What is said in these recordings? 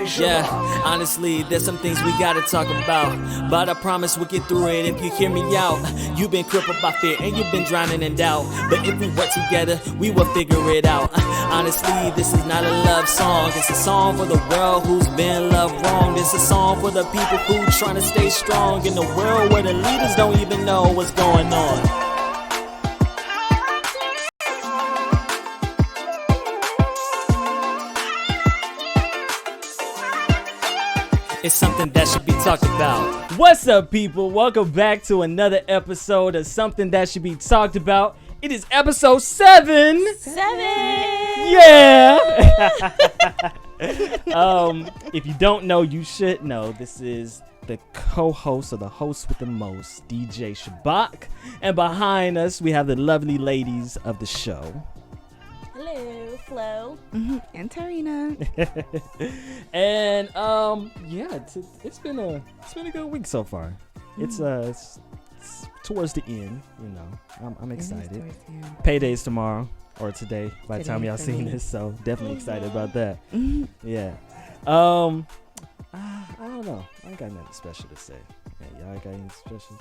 Yeah, honestly, there's some things we gotta talk about, but I promise we'll get through it if you hear me out. You've been crippled by fear and you've been drowning in doubt, but if we work together, we will figure it out. Honestly, this is not a love song. It's a song for the world who's been loved wrong. It's a song for the people who trying to stay strong in the world where the leaders don't even know what's going on. It's something that should be talked about. What's up, people? Welcome back to another episode of Something That Should Be Talked About. It is episode 7. Yeah. If you don't know, you should know. This is the co-host or the host with the most, DJ Shabach. And behind us, we have the lovely ladies of the show. Hello, Flo. And Tarina. And yeah, it's been a good week so far. It's towards the end, you know. I'm excited. Payday's tomorrow or today by the time y'all seen this, so definitely excited about that. Yeah. I don't know. I ain't got nothing special to say. Yeah, y'all got anything special?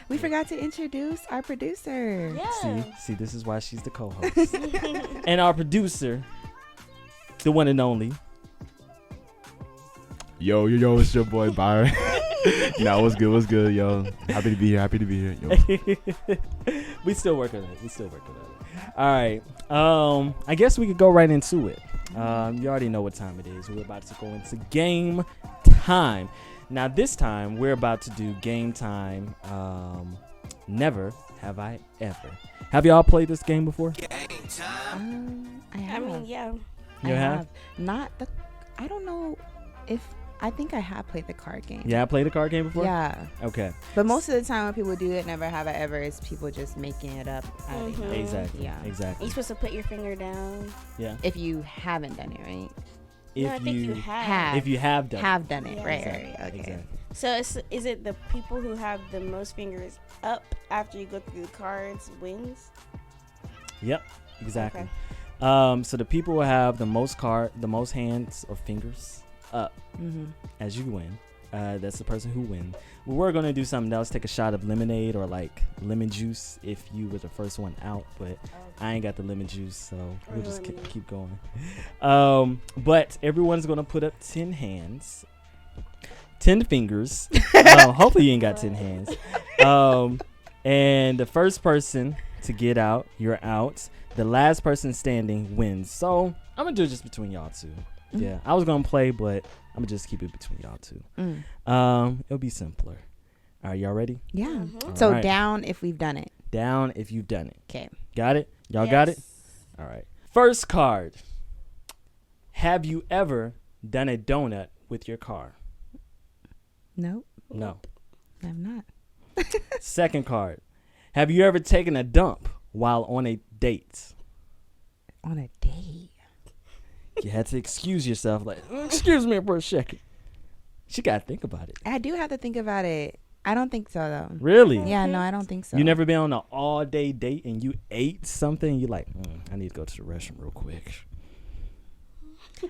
We forgot to introduce our producer. Yeah. See, this is why she's the co-host. And our producer, the one and only. Yo, it's your boy Byron. Nah, what's good, yo. Happy to be here, yo. We still working on it. All right. I guess we could go right into it. You already know what time it is. We're about to go into game time. Now, this time, we're about to do game time. Never have I ever. Have y'all played this game before? I have. I mean, yeah. You have? I don't know if... I think I have played the card game. Yeah, I played a card game before? Yeah. Okay. But most of the time when people do it, never have I ever, is people just making it up. Exactly. Yeah. Exactly. You're supposed to put your finger down. Yeah. If you haven't done it, right? I think you have. If you have done it. Yeah, Right. Exactly. Right. Okay. Exactly. So is it the people who have the most fingers up after you go through the cards wins? Yep. Exactly. Okay. So the people who have the most hands or fingers up as you win. That's the person who wins. Well, we're going to do something else. Take a shot of lemonade or like lemon juice if you were the first one out. But I ain't got the lemon juice, so we'll just keep going. But everyone's going to put up 10 hands. 10 fingers. Hopefully you ain't got 10 hands. And the first person to get out, you're out. The last person standing wins. So I'm going to do it just between y'all two. Yeah, I was going to play, but I'm going to just keep it between y'all two. It'll be simpler. All right, y'all ready? Yeah. So right. Down if we've done it. Down if you've done it. Okay. Got it? Y'all got it? All right. First card. Have you ever done a donut with your car? Nope. No. I'm not. Second card. Have you ever taken a dump while on a date? On a date? You had to excuse yourself, like, excuse me for a second. She got to think about it. I do have to think about it. I don't think so, though. Really? Yeah, no, I don't think so. You never been on an all-day date and you ate something and you're like, I need to go to the restroom real quick.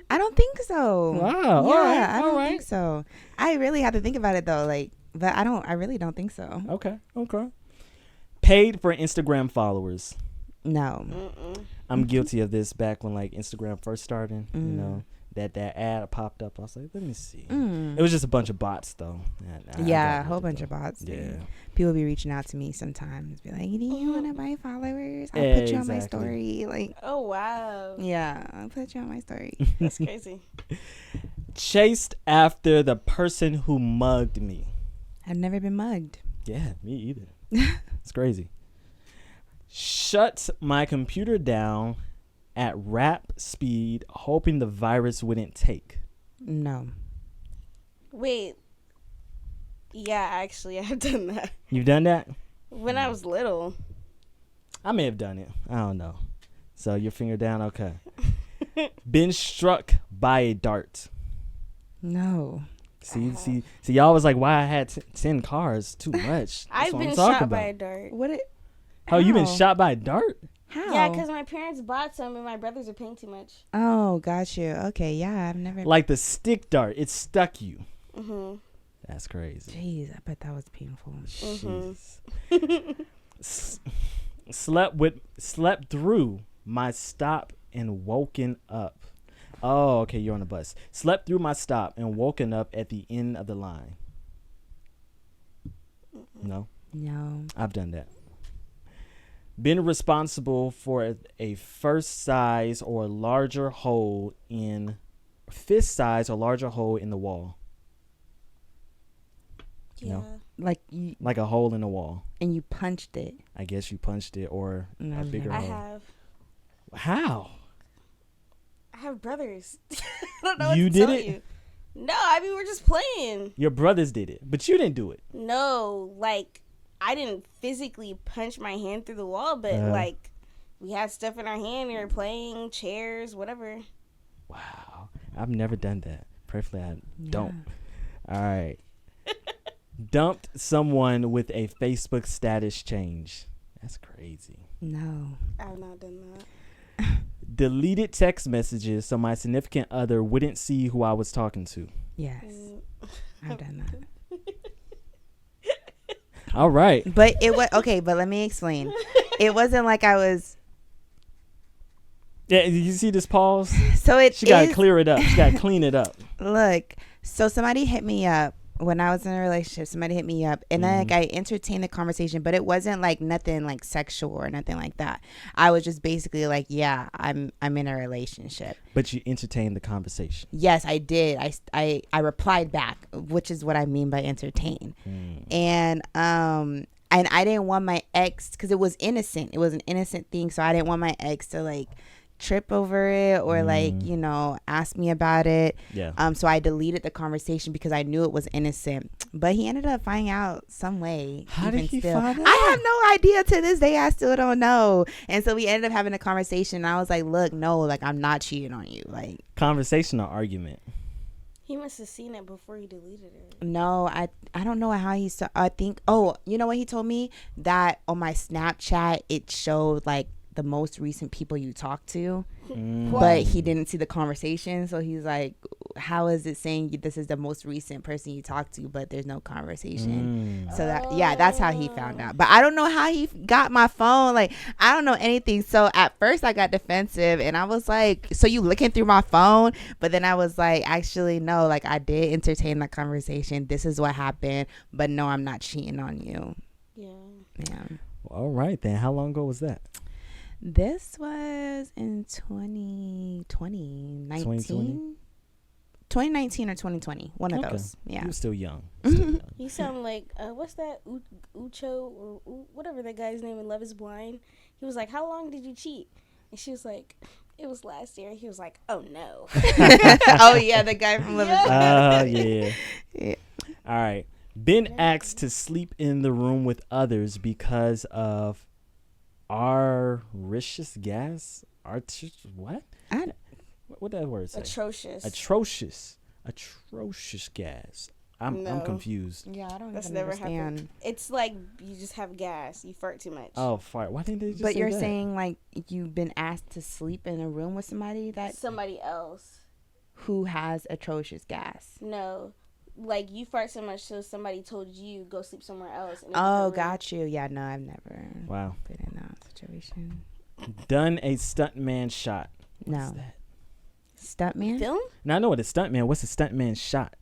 I don't think so. Wow. Yeah, I don't think so. I really have to think about it, though. But I really don't think so. Okay. Paid for Instagram followers. No. I'm guilty of this back when like Instagram first started. You know, that ad popped up. I was like, let me see. It was just a bunch of bots though. A whole bunch of bots. Yeah. Dude. People be reaching out to me sometimes, be like, "Do you want to buy followers? I'll put you on my story." Like, oh wow. Yeah, I'll put you on my story. That's crazy. Chased after the person who mugged me. I've never been mugged. Yeah, me either. It's crazy. Shut my computer down at rap speed, hoping the virus wouldn't take. No. Wait. Yeah, actually, I've done that. You've done that? When I was little. I may have done it. I don't know. So your finger down, okay. Been struck by a dart. No. See, y'all was like, why I had 10 cars? Too much. I've been shot by a dart. Oh, you been shot by a dart? How? Yeah, because my parents bought some and my brothers are paying too much. Oh, got you. Okay, yeah, I've never. Like the stick dart, it stuck you. Mm-hmm. That's crazy. Jeez, I bet that was painful. Mm-hmm. Slept through my stop and woken up. Oh, okay, you're on the bus. Slept through my stop and woken up at the end of the line. No, I've done that. Been responsible for a fist size or larger hole in the wall. Yeah. No. Like you, Like a hole in the wall. and you punched it. I guess you punched it or No, a I've bigger never. I hole. have. How? I have brothers. I don't know what You to did tell it? you. No, I mean, we're just playing. Your brothers did it, but you didn't do it. No, like, I didn't physically punch my hand through the wall, but, like, we had stuff in our hand. We were playing, chairs, whatever. Wow. I've never done that. Preferably I don't. All right. Dumped someone with a Facebook status change. That's crazy. No. I've not done that. Deleted text messages so my significant other wouldn't see who I was talking to. Yes, Mm. I've done that. All right. But it was okay. But let me explain. It wasn't like I was. Yeah, you see this pause? So it. She got to clear it up. She got to clean it up. Look, so somebody hit me up when I was in a relationship. Somebody hit me up, and then like I entertained the conversation, but it wasn't like nothing like sexual or nothing like that. I was just basically like, yeah, I'm in a relationship. But you entertained the conversation. Yes, I did. I replied back, which is what I mean by entertain. And I didn't want my ex, because it was innocent. It was an innocent thing, so I didn't want my ex to like trip over it or like, you know, ask me about it. Yeah. So I deleted the conversation because I knew it was innocent. But he ended up finding out some way. How did he still. find out? I have no idea to this day. I still don't know. And so we ended up having a conversation. And I was like, look, no, like I'm not cheating on you. Like, Conversation or argument? He must have seen it before he deleted it. no, I don't know how he saw. I think, oh, you know what he told me? That on my Snapchat, it showed like the most recent people you talked to, but he didn't see the conversation. So he's like, how is it saying this is the most recent person you talked to, but there's no conversation? So that, yeah, that's how he found out. But I don't know how he got my phone. Like, I don't know anything. So at first I got defensive and I was like, so you looking through my phone? But then I was like, actually, no, like I did entertain that conversation. This is what happened, but no, I'm not cheating on you. Yeah. All right, then. How long ago was that? This was in 2019. 2019 or 2020. One of those. Yeah. You were still young. You sound like, what's that? Ucho or whatever that guy's name in Love is Blind. He was like, how long did you cheat? And she was like, it was last year. He was like, oh no. Oh yeah, the guy from Love is Blind. Yeah. All right. Been asked to sleep in the room with others because of atrocious gas. What? What that word say? Atrocious gas. I'm confused. Yeah, I don't That's even never understand. happened. It's like you just have gas. You fart too much. Oh, fart. Why didn't they just But say you're that? saying like you've been asked to sleep in a room with somebody that Somebody else. who has atrocious gas. No. Like you fart so much so somebody told you go sleep somewhere else. Oh, got you. Yeah, no, I've never Wow. been in that situation. Done a stuntman shot. What's No. that? Stuntman? Film? Now I know what a stuntman. What's a stuntman shot?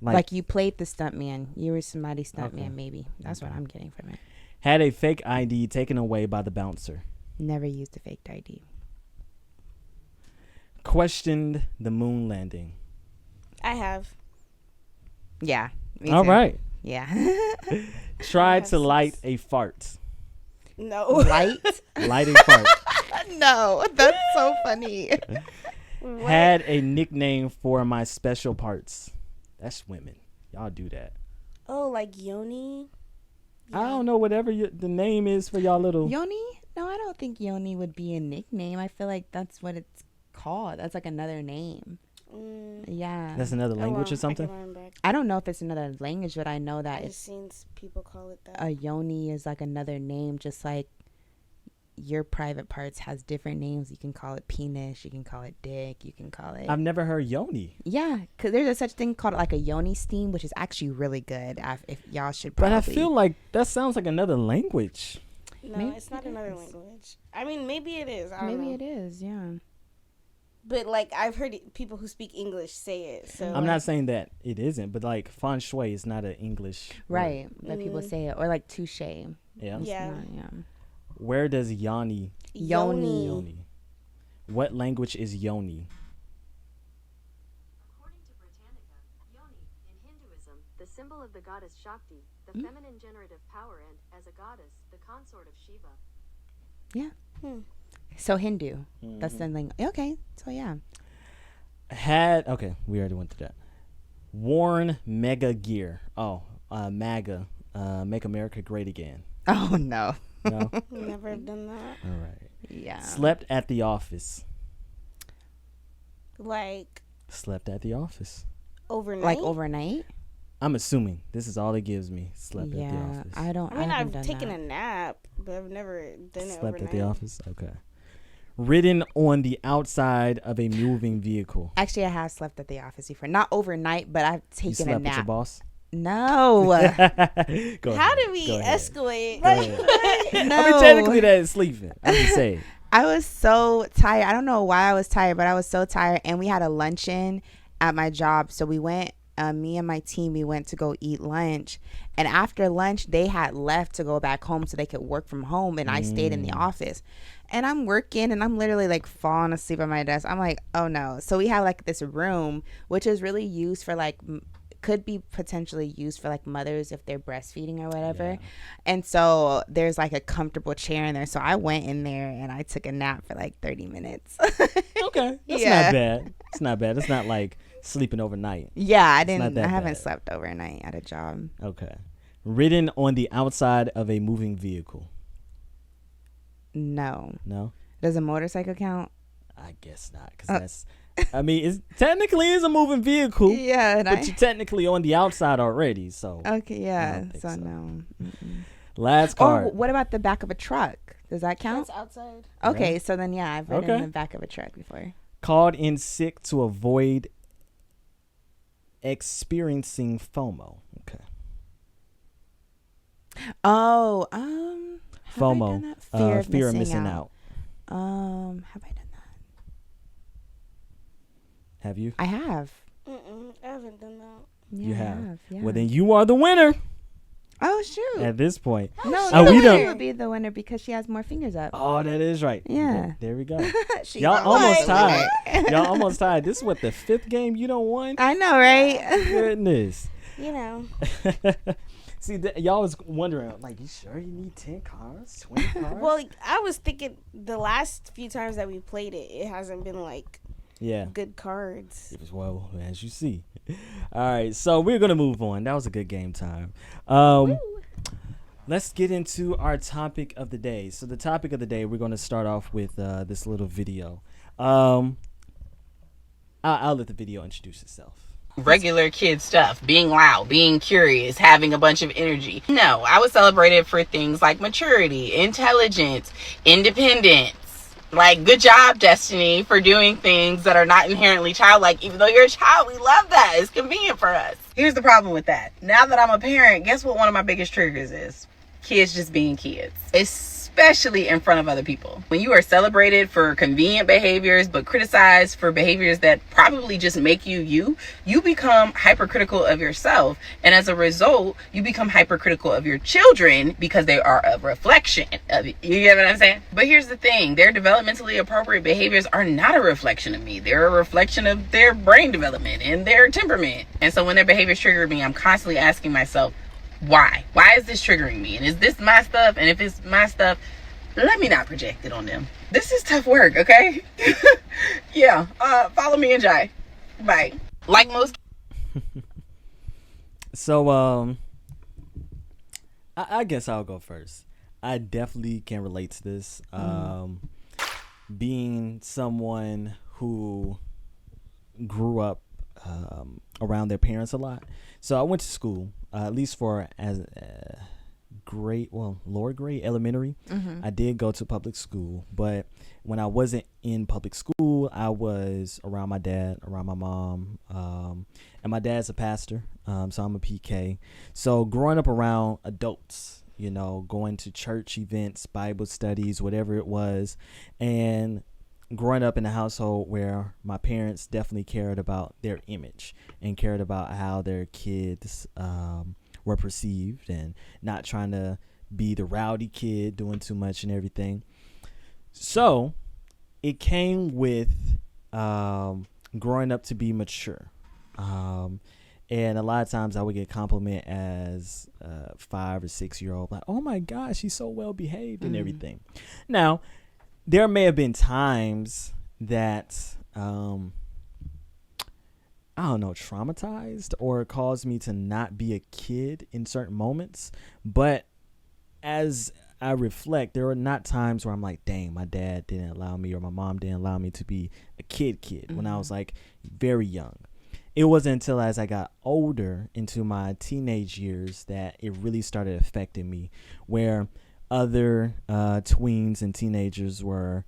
Like you played the stuntman. You were somebody's stuntman, Okay. maybe. That's what I'm getting from it. Had a fake ID taken away by the bouncer. Never used a fake ID. Questioned the moon landing. I have. Yeah. me All too. right. Yeah. Tried to light a fart. No. Light? Light a fart. No, that's so funny. Had a nickname for my special parts. That's women. Y'all do that. Oh, like Yoni? I don't know, whatever the name is for y'all little. Yoni? No, I don't think Yoni would be a nickname. I feel like that's what it's called. That's like another name. Yeah. That's another language or something? I don't know if it's another language, but I know that I've seen people call it that. a Yoni is like another name, just like your private parts has different names. You can call it penis, you can call it dick, you can call it. I've never heard yoni. Yeah, because there's a such thing called like a yoni steam, which is actually really good. If y'all should probably. But I feel like that sounds like another language. No, Maybe it's not it another is. language. I mean, maybe it is. I don't Maybe know. it is, yeah. But like I've heard people who speak English say it. So I'm not saying that it isn't, but like feng shui is not an English Right, but people say it. Or like touche. word. Yeah. It's Yeah. not, yeah. Where does yoni? Yoni. Yoni. What language is yoni? According to Britannica, Yoni, in Hinduism, the symbol of the goddess Shakti, the feminine generative power, and, as a goddess, the consort of Shiva. So Hindu. That's the thing. Okay, so yeah. Okay, we already went through that. Worn mega gear. MAGA. Make America Great Again. Oh no. No? never have done that. All right. Yeah. Slept at the office. Like Slept at the office. overnight. Like overnight? I'm assuming this is all it gives me. Slept at the Yeah. office. I don't. I mean, haven't I've done taken that. a nap, but I've never done it Slept overnight. at the office. Okay. Ridden on the outside of a moving vehicle. Actually, I have slept at the office before. Not overnight, but I've You taken a slept with your nap. boss? No. Go How ahead. did we Go ahead. escalate? Go ahead. No. I mean, technically that is sleeping. I'm just saying. I was so tired. I don't know why I was tired, but I was so tired. And we had a luncheon at my job. So we went, me and my team, we went to go eat lunch. And after lunch, they had left to go back home so they could work from home. And I stayed in the office. And I'm working and I'm literally like falling asleep at my desk. I'm like, oh no. So we have like this room, which is really used for like, could be potentially used for like mothers if they're breastfeeding or whatever. Yeah. And so there's like a comfortable chair in there. So I went in there and I took a nap for like 30 minutes. Okay. That's Yeah. not bad. It's not bad. It's not like sleeping overnight. Yeah, I not didn't. that I haven't bad. slept overnight at a job. Okay. Ridden on the outside of a moving vehicle. No. No? Does a motorcycle count? I guess not. Because that's, I mean, it's technically is a moving vehicle. Yeah. But you're technically on the outside already. So, Okay. Yeah. don't think So, so. no. last Oh, card. what about the back of a truck? Does that count? That's outside. Okay. Yeah. So then, yeah, I've ridden Okay. in the back of a truck before. Called in sick to avoid experiencing FOMO. Okay. Oh, have I done FOMO. that? Fear of missing out. Have I done that? Have you? I have. I haven't done that. Yeah, You I have. Yeah. Well, then you are the winner Oh shoot! at this point. No, Oh, no, we she don't- would be the winner because she has more fingers up. Oh, that is right. Yeah. There we go. She Y'all got almost one. tied. Y'all almost tied. This is what, the 5th game you don't won? I know, right? Goodness. You know. See, y'all was wondering, like, you sure you need 10 cards? 20 cards? Well, I was thinking the last few times that we played it, it hasn't been like yeah. good cards. It was, well, as you see. All right, so we're going to move on. That was a good game time. Let's get into our topic of the day. So the topic of the day, we're going to start off with this little video. I'll let the video introduce itself. Regular kid stuff, being loud, being curious, having a bunch of energy. No, I was celebrated for things like maturity, intelligence, independence. Like, good job, Destiny, for doing things that are not inherently childlike. Even though you're a child, we love that. It's convenient for us. Here's the problem with that. Now that I'm a parent, guess what one of my biggest triggers is? Kids just being kids. Especially in front of other people. When you are celebrated for convenient behaviors, but criticized for behaviors that probably just make you, you become hypercritical of yourself. And as a result, you become hypercritical of your children because they are a reflection of it. You get what I'm saying? But here's the thing. Their developmentally appropriate behaviors are not a reflection of me. They're a reflection of their brain development and their temperament. And so when their behaviors trigger me, I'm constantly asking myself, why is this triggering me? And is this my stuff? And if it's my stuff, let me not project it on them. This is tough work, okay? Yeah, follow me and Jai. Bye. Like most So, I guess I'll go first. I definitely can relate to this. Being someone who grew up around their parents a lot. So I went to school, at least for as lower grade elementary, I did go to public school. But when I wasn't in public school, I was around my dad, around my mom, and my dad's a pastor, so I'm a PK. So growing up around adults, you know, going to church events, Bible studies, whatever it was, and growing up in a household where my parents definitely cared about their image and cared about how their kids were perceived, and not trying to be the rowdy kid doing too much and everything. So it came with growing up to be mature. And a lot of times I would get compliment as a 5 or 6 year old, like, oh my gosh, she's so well behaved and everything. Now, there may have been times that, traumatized or caused me to not be a kid in certain moments. But as I reflect, there are not times where I'm like, dang, my dad didn't allow me or my mom didn't allow me to be a kid when I was like very young. It wasn't until as I got older into my teenage years that it really started affecting me, where other tweens and teenagers were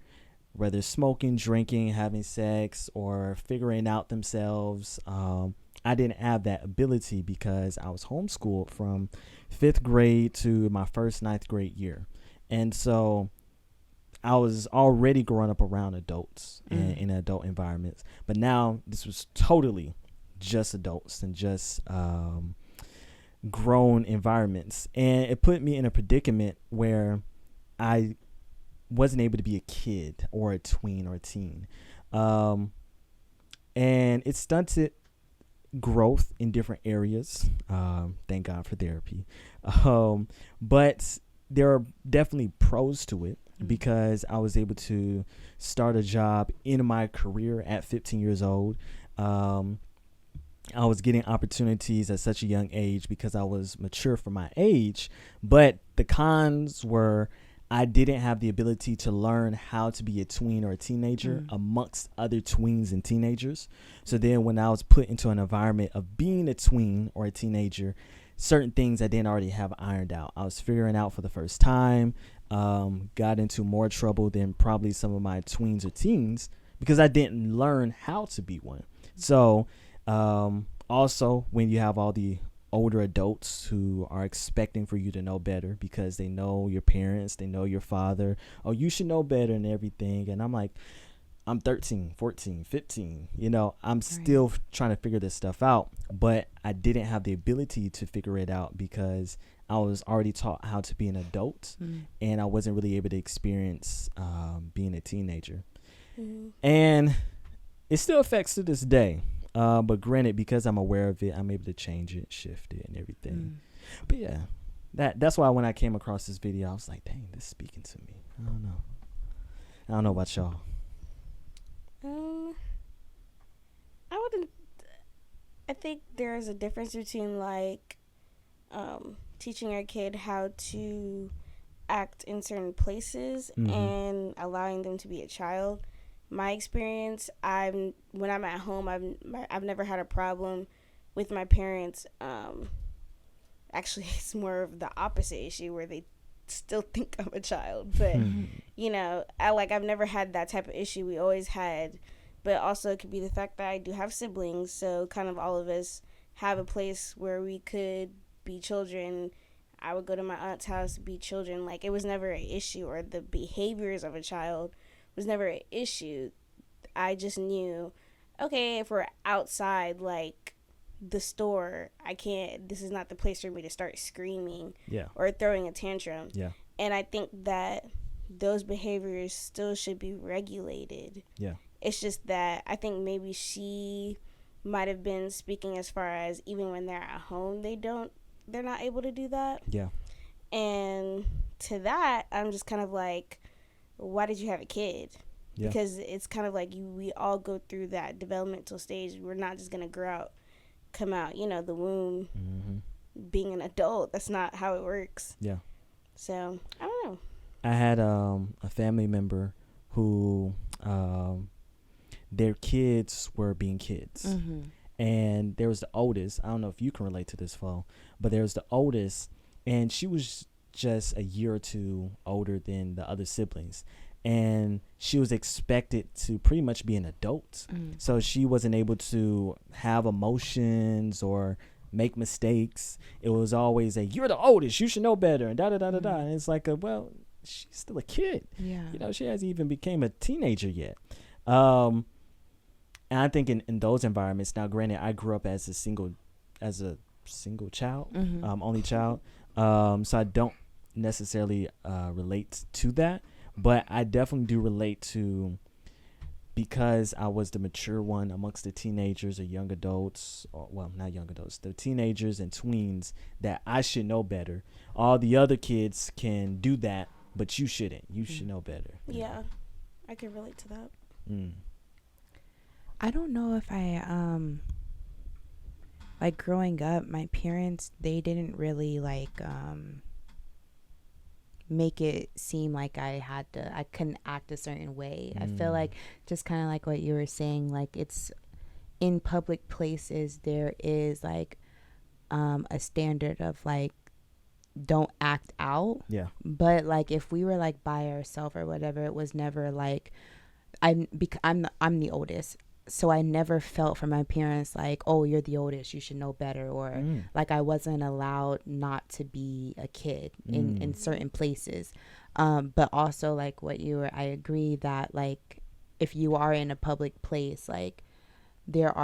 whether smoking, drinking, having sex, or figuring out themselves. I didn't have that ability because I was homeschooled from 5th grade to my first 9th grade year. And so I was already growing up around adults and in adult environments. But now this was totally just adults and just grown environments. And it put me in a predicament where I wasn't able to be a kid or a tween or a teen. And it stunted growth in different areas. Thank God for therapy. But there are definitely pros to it because I was able to start a job in my career at 15 years old. I was getting opportunities at such a young age because I was mature for my age. But the cons were I didn't have the ability to learn how to be a tween or a teenager amongst other tweens and teenagers. So then when I was put into an environment of being a tween or a teenager, certain things I didn't already have ironed out. I was figuring out for the first time, got into more trouble than probably some of my tweens or teens because I didn't learn how to be one. So also when you have all the older adults who are expecting for you to know better because they know your parents, they know your father, oh, you should know better and everything. And I'm like, I'm 13, 14, 15, you know, I'm still trying to figure this stuff out, but I didn't have the ability to figure it out because I was already taught how to be an adult and I wasn't really able to experience being a teenager. And it still affects to this day. But granted, because I'm aware of it, I'm able to change it, shift it, and everything. But yeah, that's why when I came across this video, I was like, dang, this is speaking to me. I don't know about y'all. I think there's a difference between like teaching your kid how to act in certain places and allowing them to be a child. My experience, when I'm at home, I've never had a problem with my parents. Actually, it's more of the opposite issue where they still think I'm a child. But you know, I've never had that type of issue. We always had, but also it could be the fact that I do have siblings, so kind of all of us have a place where we could be children. I would go to my aunt's house to be children. Like, it was never an issue, or the behaviors of a child was never an issue. I just knew, okay, if we're outside like the store, this is not the place for me to start screaming or throwing a tantrum. And I think that those behaviors still should be regulated. It's just that I think maybe she might have been speaking as far as even when they're at home, they're not able to do that. And to that, I'm just kind of like, why did you have a kid? Because it's kind of like we all go through that developmental stage. We're not just gonna come out, you know, the womb being an adult. That's not how it works. So I don't know. I had a family member who their kids were being kids, and there was the oldest. I don't know if you can relate to this, Flo, but there was the oldest, and she was just a year or two older than the other siblings, and she was expected to pretty much be an adult. So she wasn't able to have emotions or make mistakes. It was always you're the oldest, you should know better, and da da da da da. And it's like well, she's still a kid. Yeah, she hasn't even became a teenager yet. And I think in those environments, now granted, I grew up as a single child, only child. So I don't necessarily relate to that, but I definitely do relate to, because I was the mature one amongst the teenagers or young adults, or well, not young adults, the teenagers and tweens, that I should know better. All the other kids can do that, but you shouldn't. You should know better. Yeah, I can relate to that. I don't know if I like growing up, my parents, they didn't really like make it seem like I couldn't act a certain way. I feel like, just kind of like what you were saying, like it's in public places there is like a standard of like don't act out. Yeah. But like if we were like by ourselves or whatever, it was never like I'm the oldest. So I never felt from my parents like, oh, you're the oldest, you should know better, or like I wasn't allowed not to be a kid in certain places. But also like what I agree that like if you are in a public place, like there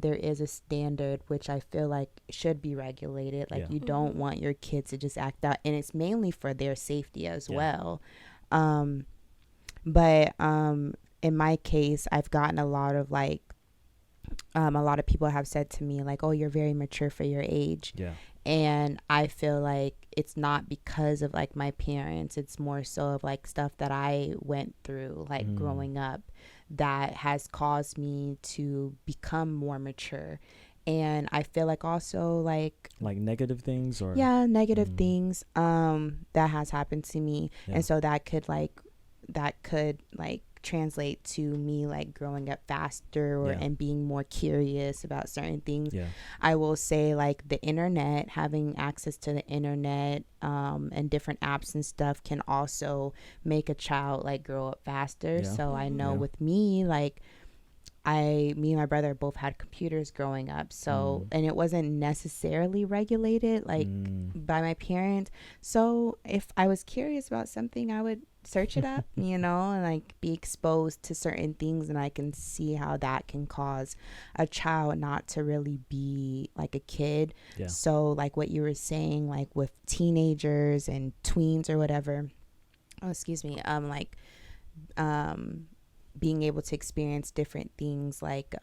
is a standard which I feel like should be regulated. Like you don't want your kids to just act out, and it's mainly for their safety as well. But in my case, I've gotten a lot of like, a lot of people have said to me like, oh, you're very mature for your age. Yeah. And I feel like it's not because of like my parents. It's more so of like stuff that I went through like growing up that has caused me to become more mature. And I feel like also like negative things, or negative things that has happened to me. And so that could translate to me like growing up faster and being more curious about certain things. I will say like the internet, having access to the internet and different apps and stuff can also make a child like grow up faster. So I know with me, like me and my brother both had computers growing up, so and it wasn't necessarily regulated like by my parents. So if I was curious about something, I would search it up, and like be exposed to certain things, and I can see how that can cause a child not to really be like a kid. So like what you were saying, like with teenagers and tweens or whatever, being able to experience different things, like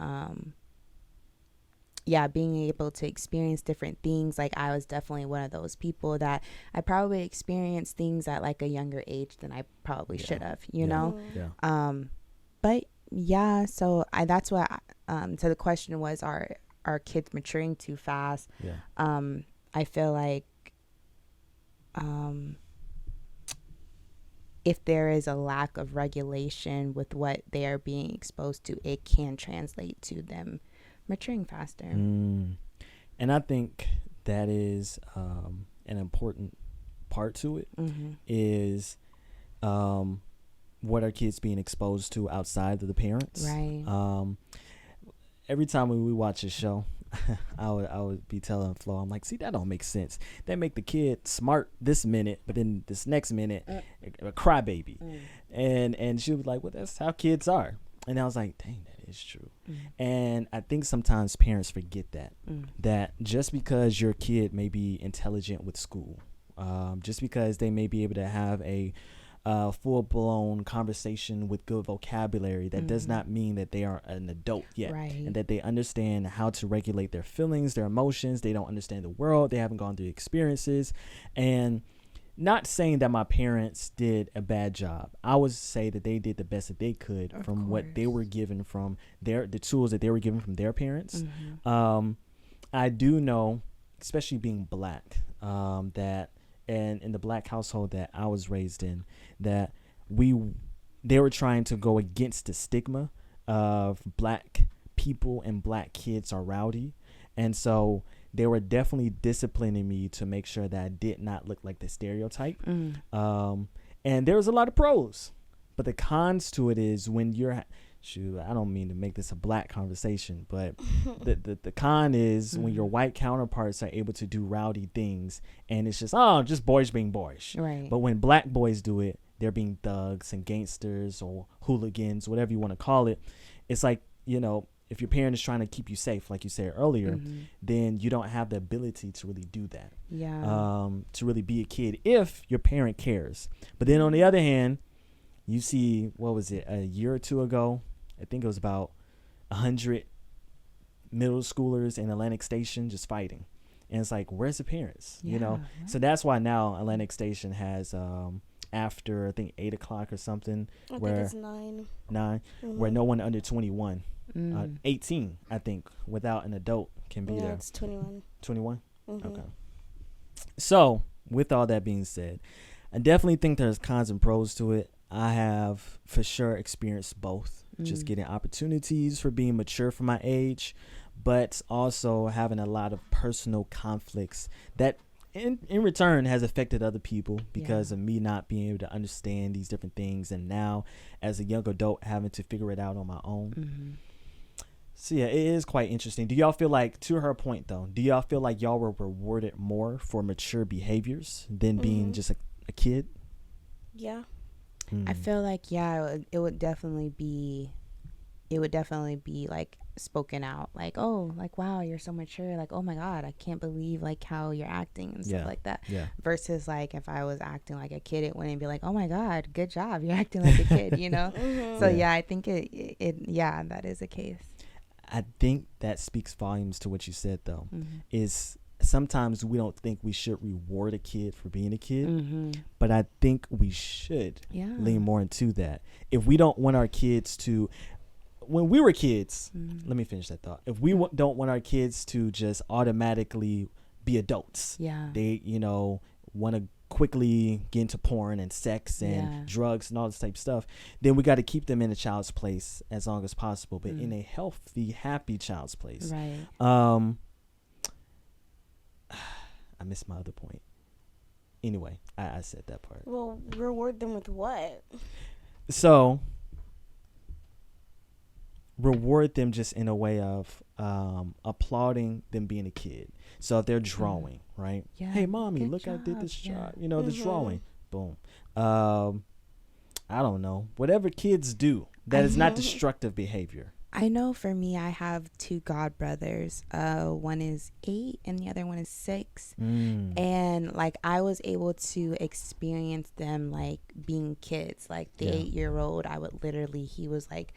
being able to experience different things. Like I was definitely one of those people that I probably experienced things at like a younger age than I probably should have, but so that's what so the question was, are kids maturing too fast? I feel like if there is a lack of regulation with what they are being exposed to, it can translate to them maturing faster. And I think that is an important part to it, is what are kids being exposed to outside of the parents. Right. Every time when we watch a show, I would be telling Flo, I'm like, see, that don't make sense. They make the kid smart this minute, but then this next minute a crybaby. And she was like, well, that's how kids are. And I was like, dang, that is true. And I think sometimes parents forget that just because your kid may be intelligent with school, just because they may be able to have a full-blown conversation with good vocabulary, that does not mean that they are an adult yet. Right. And that they understand how to regulate their feelings, their emotions. They don't understand the world. They haven't gone through experiences. And not saying that my parents did a bad job. I would say that they did the best that they could from what they were given from the tools that they were given from their parents. I do know, especially being black, that and in the black household that I was raised in, that they were trying to go against the stigma of black people and black kids are rowdy. And so they were definitely disciplining me to make sure that I did not look like the stereotype. And there was a lot of pros, but the cons to it is when you're I don't mean to make this a black conversation, but the con is when your white counterparts are able to do rowdy things, and it's just boys being boys. Right. But when black boys do it, they're being thugs and gangsters or hooligans, whatever you want to call it. It's like, you know, if your parent is trying to keep you safe, like you said earlier, then you don't have the ability to really do that. Yeah. To really be a kid if your parent cares. But then on the other hand, you see, what was it, a year or two ago? I think it was about 100 middle schoolers in Atlantic Station just fighting. And it's like, where's the parents? You know? Yeah. So that's why now Atlantic Station has, after, I think, 8 o'clock or something. I think it's 9. 9, where no one under 21, 18, I think, without an adult can be there. It's 21. 21? Okay. So, with all that being said, I definitely think there's cons and pros to it. I have for sure experienced both, just getting opportunities for being mature for my age, but also having a lot of personal conflicts that in return has affected other people because of me not being able to understand these different things, and now as a young adult having to figure it out on my own. So yeah, it is quite interesting. Do y'all feel like, to her point though, do y'all feel like y'all were rewarded more for mature behaviors than being just a kid? Yeah. I feel like it would definitely be like spoken out, like, oh, like, wow, you're so mature, like, oh my god, I can't believe like how you're acting and stuff like that. Versus like if I was acting like a kid, it wouldn't be like, oh my god, good job, you're acting like a kid, you know. So I think that is the case. I think that speaks volumes to what you said though. Is sometimes we don't think we should reward a kid for being a kid, but I think we should lean more into that. If we don't want our kids to, when we were kids, let me finish that thought. If we don't want our kids to just automatically be adults, they, you know, want to quickly get into porn and sex and drugs and all this type of stuff, then we got to keep them in a child's place as long as possible, but in a healthy, happy child's place. Right. I missed my other point. Anyway, I said that part. Well, reward them with what? So, reward them just in a way of applauding them being a kid. So if they're drawing, right? Yeah, hey, mommy, look, job. I did this job. You know, this drawing. Boom. I don't know. Whatever kids do that is not destructive behavior. I know for me, I have 2 god brothers. One is 8 and the other one is 6. And like I was able to experience them like being kids. Like the 8-year-old, he was like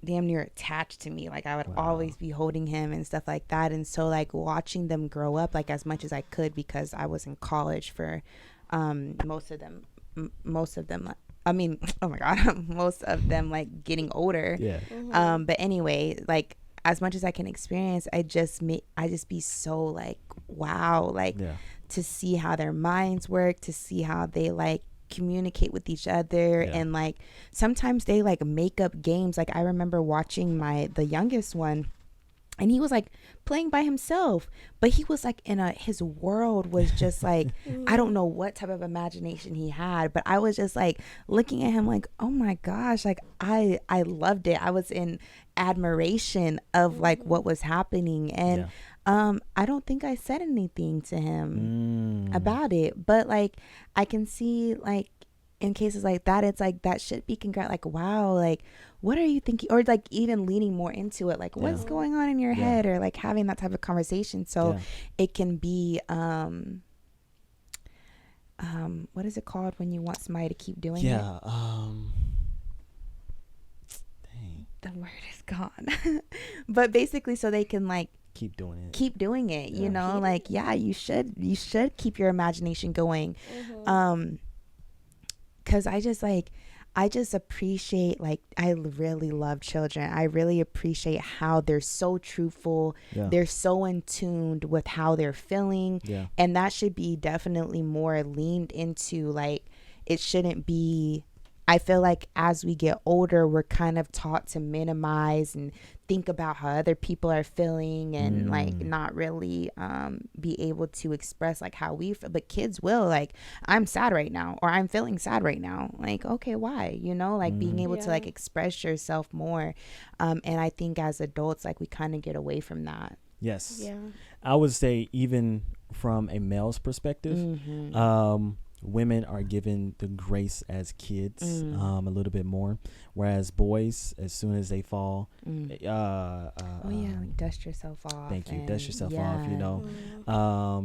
damn near attached to me. Like I would always be holding him and stuff like that. And so like watching them grow up like as much as I could, because I was in college for most of them I mean, oh my god, most of them like getting older. But anyway, like as much as I can experience, I just be so like, wow, like to see how their minds work, to see how they like communicate with each other, and like sometimes they like make up games. Like I remember watching the youngest one, and he was like playing by himself, but he was like his world was just like I don't know what type of imagination he had, but I was just like looking at him like, oh my gosh, like I loved it. I was in admiration of like what was happening, and I don't think I said anything to him about it, but like I can see like in cases like that, it's like that should be like, wow, like what are you thinking, or like even leaning more into it, like what's going on in your head, or like having that type of conversation, so it can be what is it called when you want somebody to keep doing it? Dang, the word is gone. But basically so they can like keep doing it, you know, like you should keep your imagination going. Because I just appreciate, like, I really love children. I really appreciate how they're so truthful. They're so in tune with how they're feeling. And that should be definitely more leaned into. Like, it shouldn't be I feel like as we get older, we're kind of taught to minimize and think about how other people are feeling and like not really be able to express like how we feel. But kids will, like, I'm sad right now, or I'm feeling sad right now. Like, okay, why? You know, like being able to like express yourself more. And I think as adults, like we kind of get away from that. Yes. Yeah. I would say even from a male's perspective, women are given the grace as kids a little bit more, whereas boys, as soon as they fall, like dust yourself off. Thank you. Dust yourself off. You know,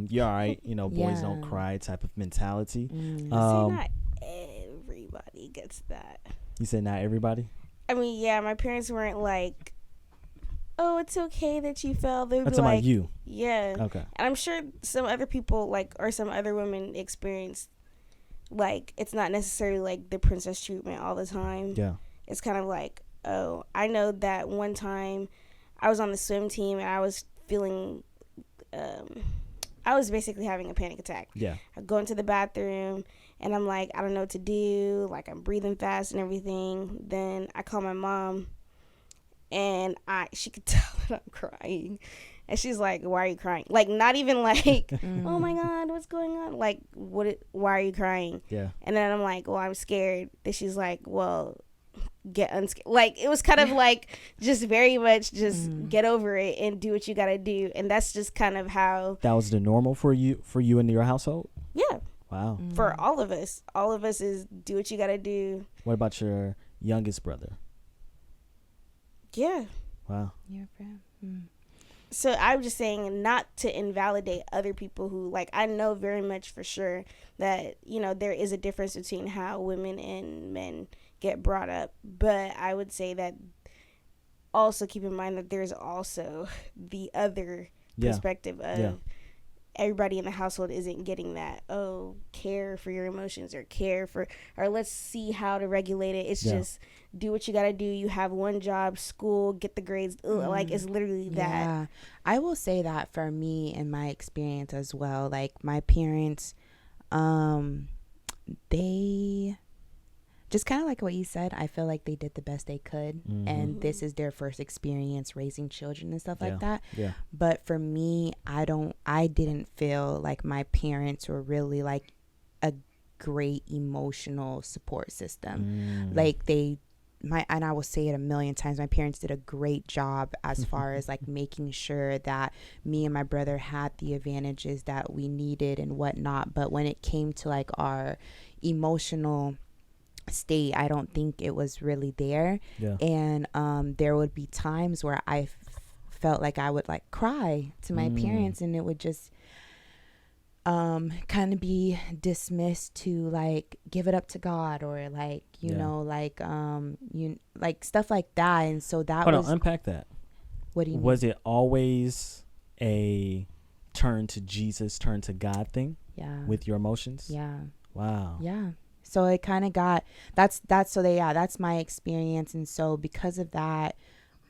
you're all right. You know, boys don't cry type of mentality. Not everybody gets that. You said not everybody. I mean, yeah, my parents weren't like, oh, it's okay that you fell. They'd That's be like, about you. Yeah. Okay. And I'm sure some other people, like, or some other women experience, like, it's not necessarily like the princess treatment all the time. Yeah. It's kind of like, oh, I know that one time I was on the swim team and I was feeling, I was basically having a panic attack. Yeah. I go into the bathroom and I'm like, I don't know what to do. Like, I'm breathing fast and everything. Then I call my mom and she could tell that I'm crying. And she's like, why are you crying? Like, not even like, oh my God, what's going on? Like, why are you crying? Yeah. And then I'm like, well, I'm scared. Then she's like, well, get unscared. Like, it was kind of like just very much just get over it and do what you got to do. And that's just kind of how. That was the normal for you in your household? Yeah. Wow. For all of us. All of us is do what you got to do. What about your youngest brother? Yeah. Wow. Yeah, So I'm just saying not to invalidate other people who, like, I know very much for sure that, you know, there is a difference between how women and men get brought up. But I would say that also keep in mind that there's also the other perspective of everybody in the household isn't getting that, oh, care for your emotions or or let's see how to regulate it. It's just do what you got to do. You have one job, school, get the grades. Like, it's literally that. Yeah. I will say that for me and my experience as well, like my parents, they just kind of like what you said, I feel like they did the best they could. And this is their first experience raising children and stuff like that. Yeah. But for me, I didn't feel like my parents were really like a great emotional support system. Like and I will say it a million times, my parents did a great job as far as like making sure that me and my brother had the advantages that we needed and whatnot. But when it came to like our emotional state, I don't think it was really there. Yeah. And there would be times where I felt like I would like cry to my parents, and it would just kind of be dismissed to like give it up to God, or like you know, like you like stuff like that. And so that Hold on, unpack that. What do you mean? Was it always a turn to Jesus, turn to God thing? Yeah. With your emotions? Yeah. Wow. Yeah. So it kind of got that's my experience. And so because of that,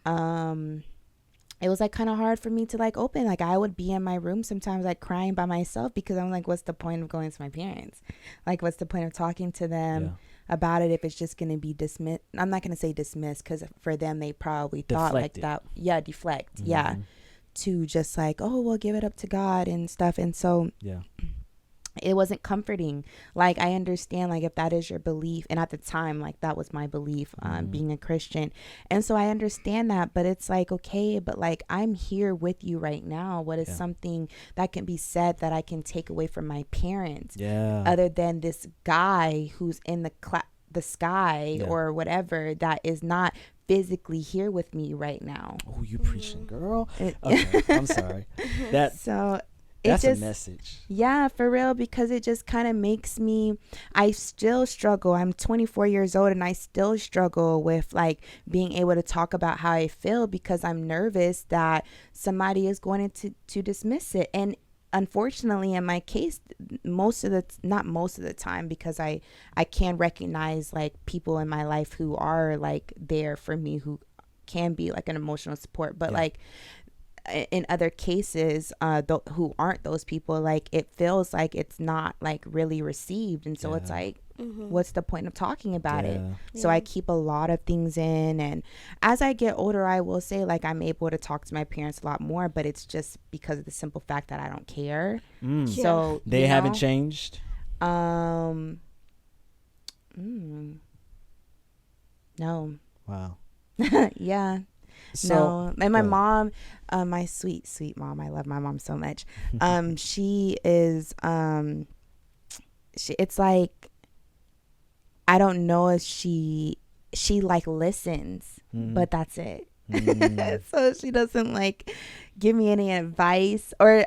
it was like kind of hard for me to like open. Like I would be in my room sometimes like crying by myself, because I'm like, what's the point of going to my parents? Like, what's the point of talking to them about it if it's just going to be dismissed? I'm not going to say dismissed, because for them, they probably thought like that. Yeah, deflect. Yeah. To just like, oh, well, give it up to God and stuff. And so it wasn't comforting. Like, I understand, like, if that is your belief, and at the time, like, that was my belief, being a Christian. And so I understand that, but it's like, okay, but like, I'm here with you right now. What is something that can be said that I can take away from my parents, other than this guy who's in the sky or whatever, that is not physically here with me right now? Oh, you preaching, girl. Okay, I'm sorry. That's a message. Yeah, for real, because it just kind of makes me, I still struggle. I'm 24 years old and I still struggle with like being able to talk about how I feel, because I'm nervous that somebody is going to dismiss it. And unfortunately, in my case, not most of the time, because I can recognize like people in my life who are like there for me, who can be like an emotional support, but like in other cases, who aren't those people, like it feels like it's not like really received. And so it's like, what's the point of talking about it? Yeah. So I keep a lot of things in, and as I get older, I will say, like, I'm able to talk to my parents a lot more, but it's just because of the simple fact that I don't care. So They haven't changed? No. Wow. Yeah. So, No. And my go ahead. mom, my sweet mom, I love my mom so much. She is it's like, I don't know if she like listens, but that's it. So she doesn't like give me any advice, or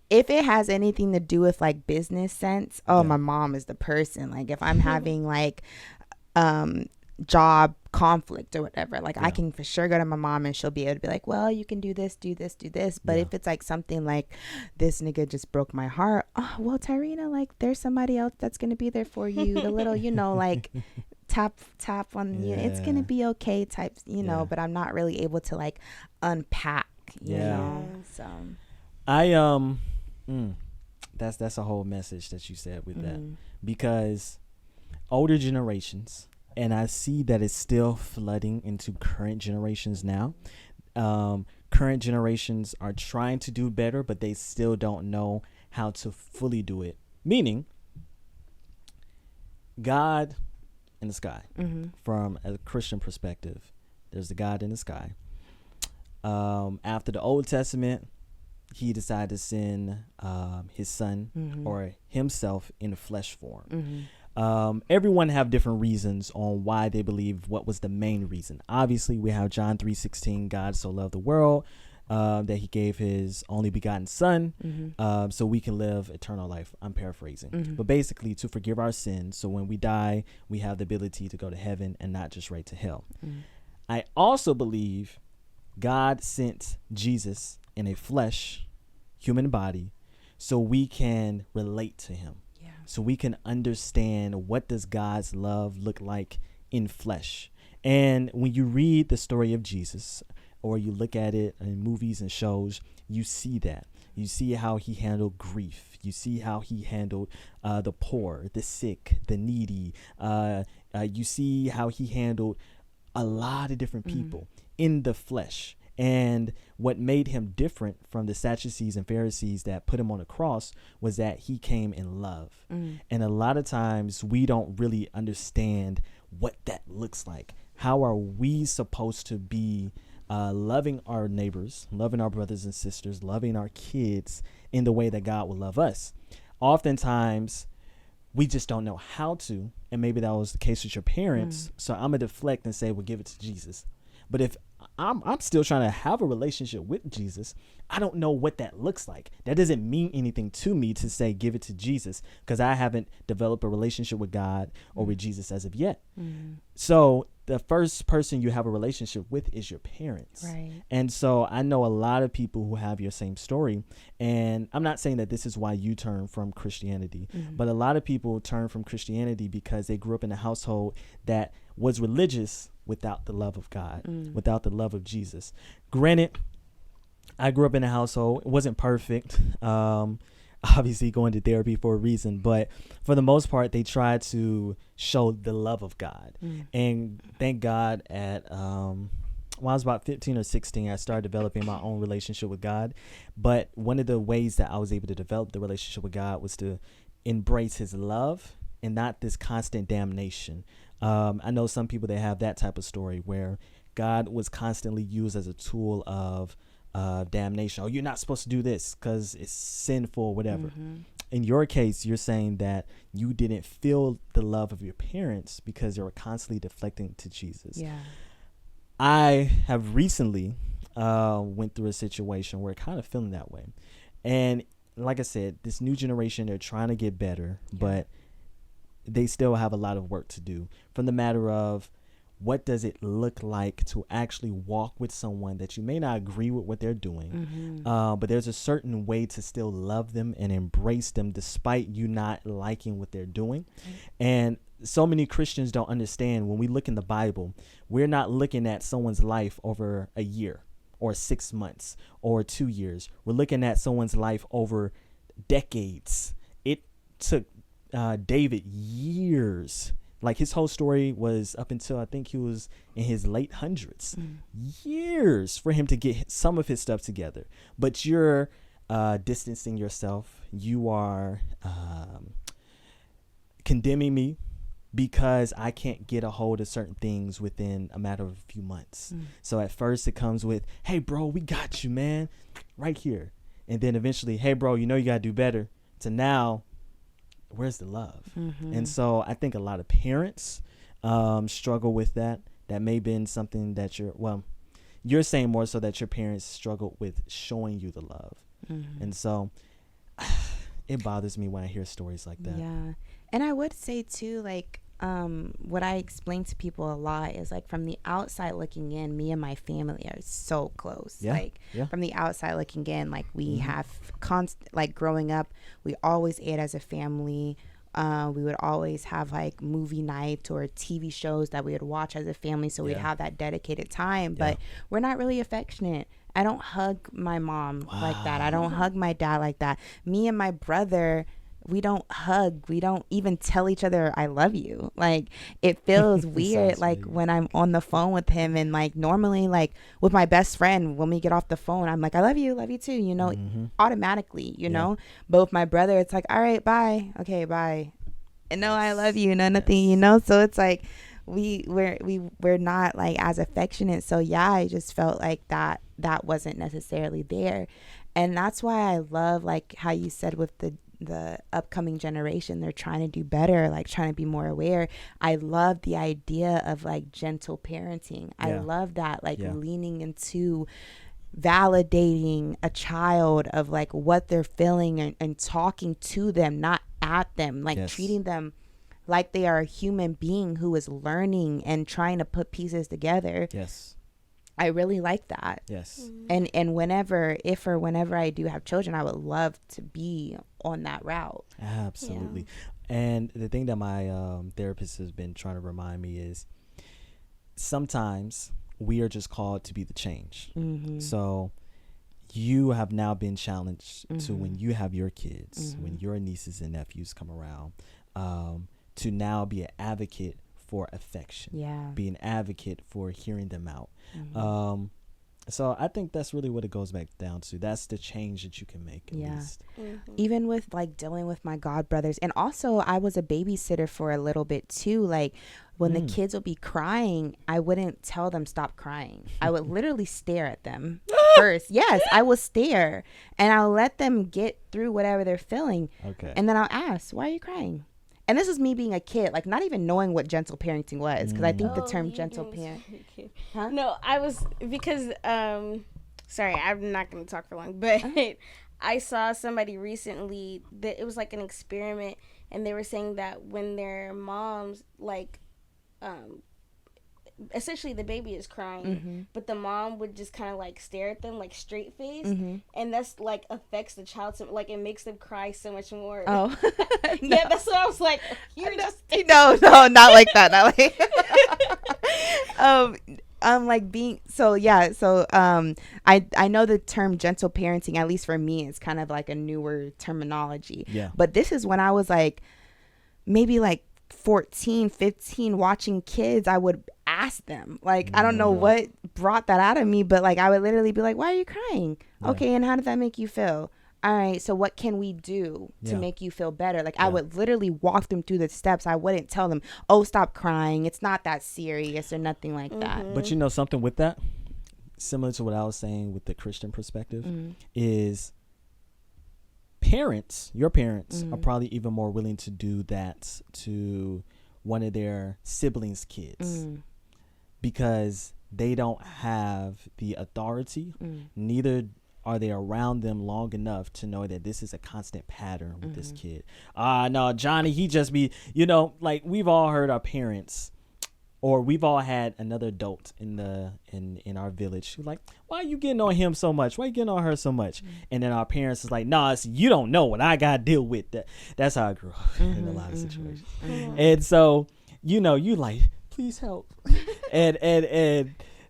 if it has anything to do with like business sense. Oh, my mom is the person. Like, if I'm having like job conflict or whatever, like I can for sure go to my mom and she'll be able to be like, well, you can do this, do this, do this. But if it's like something like, this nigga just broke my heart, oh well, Tyrina, like, there's somebody else that's gonna be there for you, the little, you know, like tap on you, it's gonna be okay type, you know. But I'm not really able to like unpack, you know. So I that's a whole message that you said with that, because older generations, and I see that it's still flooding into current generations now. Current generations are trying to do better, but they still don't know how to fully do it. Meaning, God in the sky, from a Christian perspective, there's the God in the sky. After the Old Testament, he decided to send his son or himself in flesh form. Everyone have different reasons on why they believe what was the main reason. Obviously, we have John 3:16, God so loved the world that he gave his only begotten son so we can live eternal life. I'm paraphrasing. But basically, to forgive our sins, so when we die, we have the ability to go to heaven and not just right to hell. I also believe God sent Jesus in a flesh, human body, so we can relate to him. So we can understand, what does God's love look like in flesh. And when you read the story of Jesus, or you look at it in movies and shows, you see that. You see how he handled grief. You see how he handled the poor, the sick, the needy. You see how he handled a lot of different people in the flesh. And what made him different from the Sadducees and Pharisees that put him on the cross was that he came in love. And a lot of times we don't really understand what that looks like. How are we supposed to be loving our neighbors, loving our brothers and sisters, loving our kids in the way that God will love us? Oftentimes, we just don't know how to. And maybe that was the case with your parents. So I'm going to deflect and say, well, give it to Jesus. But if I'm still trying to have a relationship with Jesus, I don't know what that looks like. That doesn't mean anything to me to say give it to Jesus, because I haven't developed a relationship with God or with Jesus as of yet. So the first person you have a relationship with is your parents. Right. And so I know a lot of people who have your same story. And I'm not saying that this is why you turn from Christianity, but a lot of people turn from Christianity because they grew up in a household that was religious without the love of God, without the love of Jesus. Granted, I grew up in a household. It wasn't perfect. Obviously going to therapy for a reason, but for the most part, they tried to show the love of God. And thank God at, when I was about 15 or 16, I started developing my own relationship with God. But one of the ways that I was able to develop the relationship with God was to embrace his love and not this constant damnation. I know some people that have that type of story where God was constantly used as a tool of damnation. Oh, you're not supposed to do this because it's sinful, whatever. In your case, you're saying that you didn't feel the love of your parents because they were constantly deflecting to Jesus. Yeah. I have recently went through a situation where kind of feeling that way. And like I said, this new generation, they're trying to get better, but they still have a lot of work to do, from the matter of what does it look like to actually walk with someone that you may not agree with what they're doing, but there's a certain way to still love them and embrace them despite you not liking what they're doing. And so many Christians don't understand, when we look in the Bible, we're not looking at someone's life over a year or 6 months or 2 years. We're looking at someone's life over decades. It took David years. Like his whole story was up until I think he was in his late hundreds. Years for him to get some of his stuff together. But you're distancing yourself. You are condemning me because I can't get a hold of certain things within a matter of a few months. So at first it comes with, hey, bro, we got you, man, right here. And then eventually, hey, bro, you know you got to do better. To now, where's the love? And so I think a lot of parents struggle with that. That may have been something that you're saying more so that your parents struggled with showing you the love. And so it bothers me when I hear stories like that. Yeah. And I would say too, like, what I explain to people a lot is like from the outside looking in, me and my family are so close. From the outside looking in, like we have like growing up, we always ate as a family. We would always have like movie nights or TV shows that we would watch as a family. So we'd have that dedicated time, but we're not really affectionate. I don't hug my mom like that. I don't hug my dad like that. Me and my brother, we don't hug. We don't even tell each other I love you. Like it feels weird like when I'm on the phone with him, and like normally like with my best friend, when we get off the phone, I'm like, I love you too, you know, automatically, you know. But with my brother, it's like, all right, bye. Okay, bye. And no, I love you. No, nothing, you know. So it's like we're not like as affectionate. So yeah, I just felt like that wasn't necessarily there. And that's why I love like how you said with the upcoming generation, they're trying to do better, like trying to be more aware. I love the idea of like gentle parenting. I love that, like leaning into validating a child of like what they're feeling and talking to them, not at them, like treating them like they are a human being who is learning and trying to put pieces together. I really like that. And whenever I do have children, I would love to be on that route. Absolutely. And the thing that my therapist has been trying to remind me is sometimes we are just called to be the change. So you have now been challenged to, when you have your kids, when your nieces and nephews come around, to now be an advocate for affection, be an advocate for hearing them out. So I think that's really what it goes back down to. That's the change that you can make, at least. Even with like dealing with my god brothers, and also I was a babysitter for a little bit too. Like when the kids would be crying, I wouldn't tell them stop crying. I would literally stare at them first. Yes, I will stare, and I'll let them get through whatever they're feeling. And then I'll ask, why are you crying? And this is me being a kid, like not even knowing what gentle parenting was, because I think the term gentle parent. No, I was because sorry, I'm not going to talk for long, but I saw somebody recently that it was like an experiment, and they were saying that when their moms like essentially the baby is crying, but the mom would just kind of like stare at them like straight face, and that's like affects the child, so like it makes them cry so much more. Yeah, that's what I was like. You're just no, not like that. Not like like being so I know the term gentle parenting, at least for me, is kind of like a newer terminology. But this is when I was like maybe like 14, 15, watching kids. I would ask them, like, I don't know what brought that out of me, but like I would literally be like, why are you crying? Okay, and how did that make you feel? All right, so what can we do to make you feel better? Like I would literally walk them through the steps. I wouldn't tell them, oh, stop crying, it's not that serious or nothing like that. But you know something with that, similar to what I was saying with the Christian perspective, is your parents are probably even more willing to do that to one of their siblings' kids because they don't have the authority, neither are they around them long enough to know that this is a constant pattern with this kid. No, Johnny, he just be, you know, like we've all heard our parents, or we've all had another adult in our village who's like, why are you getting on him so much? Why are you getting on her so much? And then our parents is like, nah, you don't know what I got to deal with. That's how I grew up in a lot of situations. And so, you know, you like, please help. and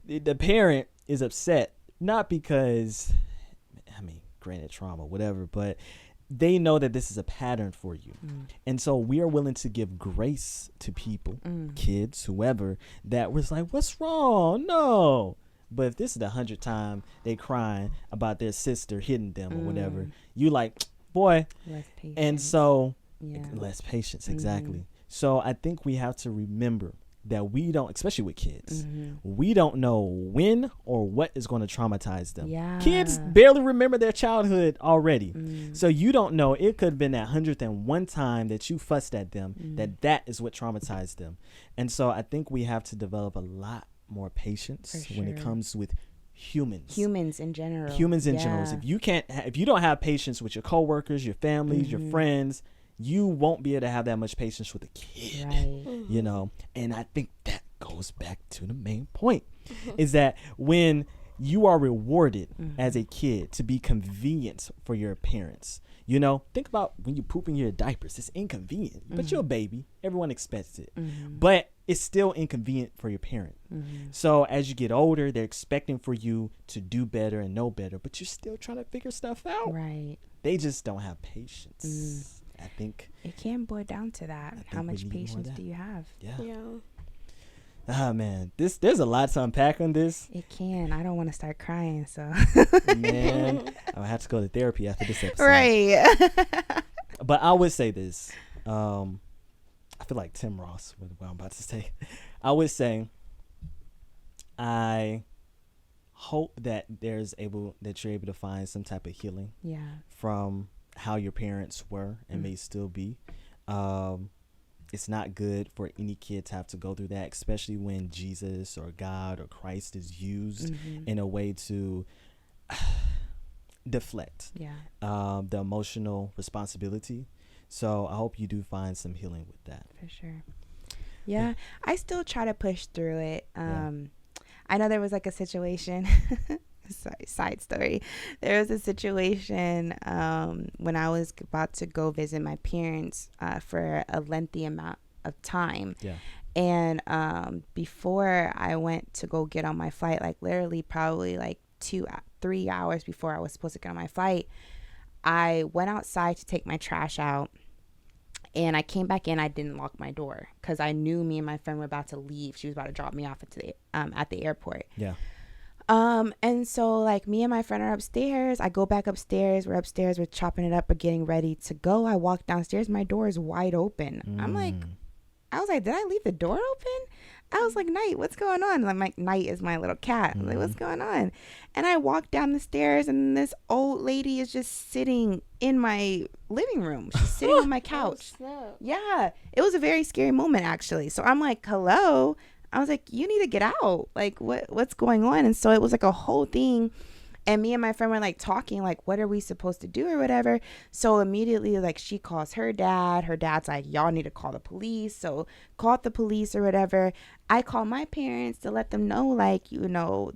the parent is upset, not because, I mean, granted trauma, whatever, but they know that this is a pattern for you. And so we are willing to give grace to people, kids, whoever, that was like, what's wrong? No. But if this is the 100th time they crying about their sister hitting them or whatever, you like, boy. Less patience. And so Yeah. less patience, exactly. So I think we have to remember that we don't, especially with kids, we don't know when or what is going to traumatize them. Yeah. Kids barely remember their childhood already. So you don't know. It could have been that 101 time that you fussed at them, that is what traumatized them. And so I think we have to develop a lot more patience when it comes with humans in general. If you don't have patience with your coworkers, your families, your friends, you won't be able to have that much patience with a kid, right. you know. And I think that goes back to the main point is that when you are rewarded as a kid to be convenient for your parents, you know, think about when you poop in your diapers. It's inconvenient, but you're a baby. Everyone expects it, but it's still inconvenient for your parent. So as you get older, they're expecting for you to do better and know better, but you're still trying to figure stuff out. Right. They just don't have patience. I think it can boil down to that. How much patience do you have? Yeah. Ah, man, there's a lot to unpack on this. It can. I don't want to start crying, so. Man, I'll have to go to therapy after this episode. Right. But I would say this. I feel like Tim Ross with what I'm about to say. I would say I hope that you're able to find some type of healing from how your parents were and may still be. It's not good for any kid to have to go through that, especially when Jesus or God or Christ is used in a way to deflect the emotional responsibility. So I hope you do find some healing with that. For sure. Yeah, I still try to push through it. I know there was like a situation. Sorry, side story. There was a situation when I was about to go visit my parents for a lengthy amount of time. Yeah. And before I went to go get on my flight, like literally probably like 3 hours before I was supposed to get on my flight, I went outside to take my trash out. And I came back in. I didn't lock my door because I knew me and my friend were about to leave. She was about to drop me off at the airport. Yeah. And so like me and my friend are upstairs. I go back upstairs. We're upstairs. We're chopping it up. We're getting ready to go. I walk downstairs. My door is wide open. I was like, did I leave the door open? I was like, Night, what's going on? And I'm like, Night is my little cat. I'm like, what's going on? And I walk down the stairs and this old lady is just sitting in my living room. She's sitting on my couch. Yeah. It was a very scary moment actually. So I'm like, hello. I was like, you need to get out. Like, what's going on? And so it was like a whole thing. And me and my friend were like talking, like, what are we supposed to do or whatever? So immediately, like, she calls her dad. Her dad's like, y'all need to call the police. So called the police or whatever. I call my parents to let them know, like, you know,